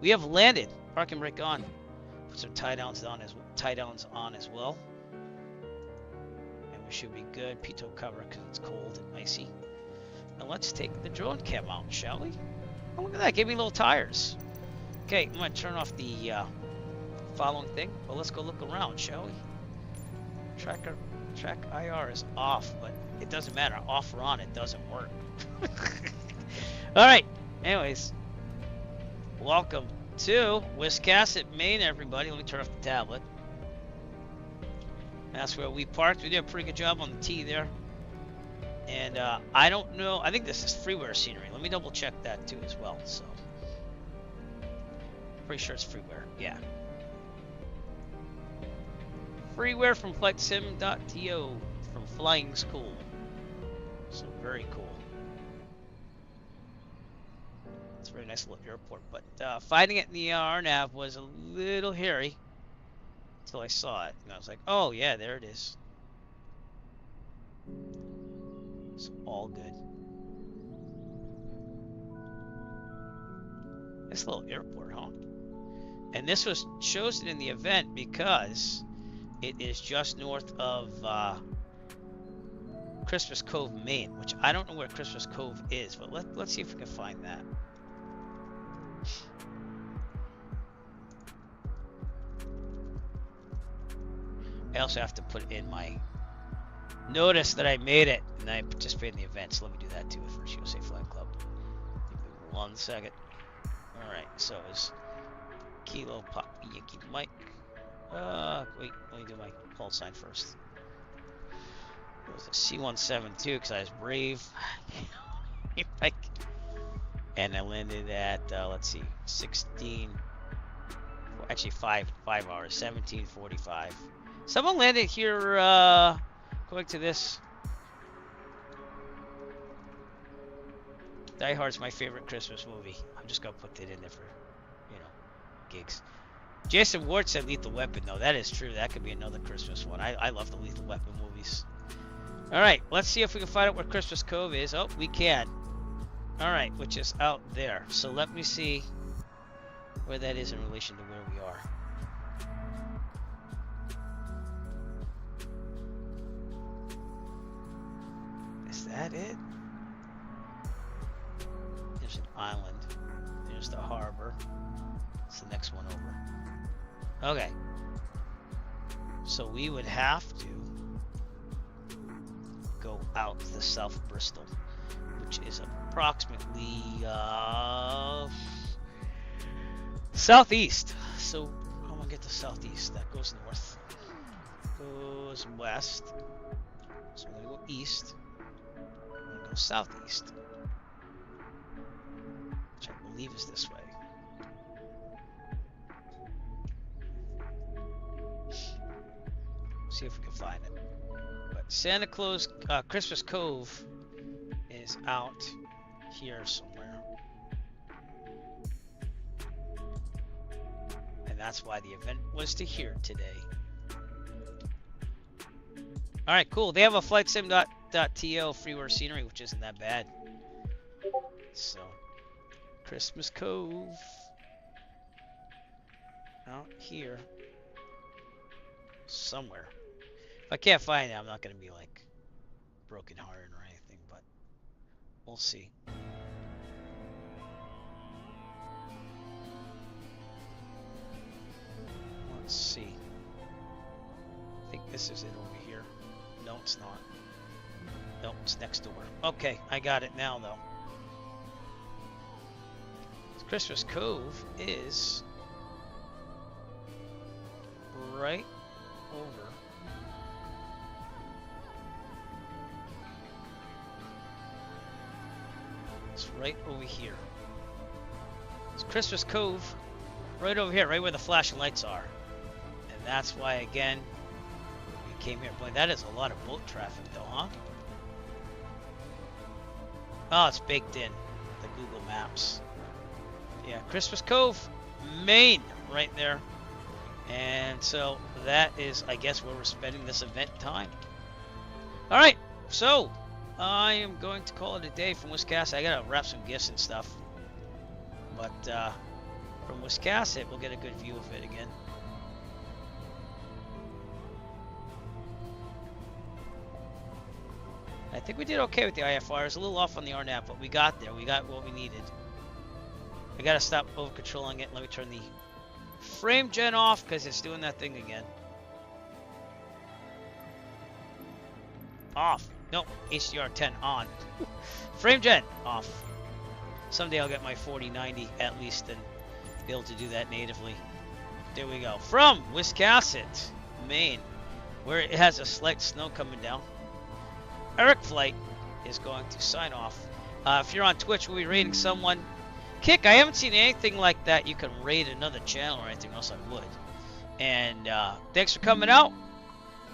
landed. Parking brake on. Put some tie downs on as well. And we should be good. Pitot cover because it's cold and icy. Now let's take the drone cam out, shall we? Oh, look at that. Gave me little tires. Okay, I'm going to turn off the following thing. Well, let's go look around, shall we? Track IR is off, but it doesn't matter. Off or on, it doesn't work. Alright. Anyways. Welcome to Wiscasset, Maine, everybody. Let me turn off the tablet. That's where we parked. We did a pretty good job on the T there. And I don't know. I think this is freeware scenery. Let me double check that too as well. So, pretty sure it's freeware. Yeah. Freeware from flightsim.to from Flying School. So very cool. It's a very nice little airport. But finding it in the RNAV was a little hairy until I saw it. And I was like, oh yeah, there it is. It's all good. This little airport, huh? And this was chosen in the event because it is just north of Christmas Cove, Maine, which I don't know where Christmas Cove is, but let's see if we can find that. I also have to put in my notice that I made it and I participated in the event, so let me do that too for USA Flag Club. Give me 1 second. Alright, so it's Kilo Pop Yankee Mike. Wait, let me do my call sign first. It was a C-172 because I was brave. And I landed at, let's see, 16, actually 5 hours, 17:45. Someone landed here, going to this. Die Hard's my favorite Christmas movie. I'm just going to put that in there for, you know, gigs. Jason Ward said Lethal Weapon. No, that is true. That could be another Christmas one. I love the Lethal Weapon movies. Alright, let's see if we can find out where Christmas Cove is. Oh, we can. Alright, which is out there. So let me see where that is in relation to where we are. Is that it? There's an island. There's the harbor. It's the next one over. Okay. So we would have to go out to the South Bristol, which is approximately southeast. So how am I get to southeast? That goes north, goes west. So I'm gonna go east. I'm gonna go southeast, which I believe is this way. See if we can find it. But Santa Claus Christmas Cove is out here somewhere. And that's why the event was to here today. Alright, cool. They have a flightsim.to freeware scenery, which isn't that bad. So, Christmas Cove out here somewhere. If I can't find it, I'm not going to be like broken hearted or anything, but we'll see. Let's see. I think this is it over here. No, it's not. No, it's next door. Okay, I got it now though. Christmas Cove is right over right over here. It's Christmas Cove right over here, right where the flashing lights are. And that's why, again, we came here. Boy, that is a lot of boat traffic though, huh? Oh, it's baked in the Google Maps. Yeah, Christmas Cove, Maine, right there. And so that is, I guess, where we're spending this event time. Alright, so I am going to call it a day from Wiscasset. I gotta wrap some gifts and stuff. But from Wiscasset, we'll get a good view of it again. I think we did okay with the IFR. It's a little off on the RNAV, but we got there. We got what we needed. I gotta stop over controlling it. Let me turn the frame gen off because it's doing that thing again. Off. Nope. HDR 10 on. Frame gen off. Someday I'll get my 4090 at least and be able to do that natively. There we go. From Wiscasset, Maine. where it has a slight snow coming down. Eric Flight is going to sign off. If you're on Twitch, we'll be rating someone. Kick, I haven't seen anything like that. You can raid another channel or anything else, I would. And thanks for coming out.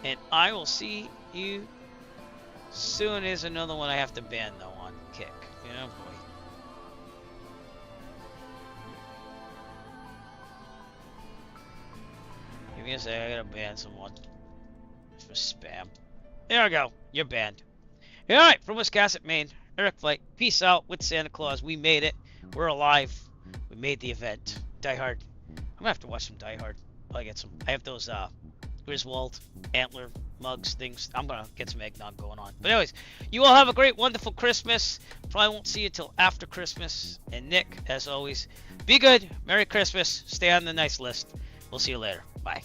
And I will see you soon. There's another one I have to ban, though, on Kick. Yeah, boy. Give me a sec. I gotta ban someone for spam. There we go. You're banned. Alright, from Wiscasset, Maine. Eric Flight. Peace out with Santa Claus. We made it. We're alive. We made the event. Die Hard. I'm gonna have to watch some Die Hard. I get some. I have those Griswold antler mugs things. I'm gonna get some eggnog going on. But anyways, you all have a great, wonderful Christmas. Probably won't see you till after Christmas. And Nick, as always, be good. Merry Christmas. Stay on the nice list. We'll see you later. Bye.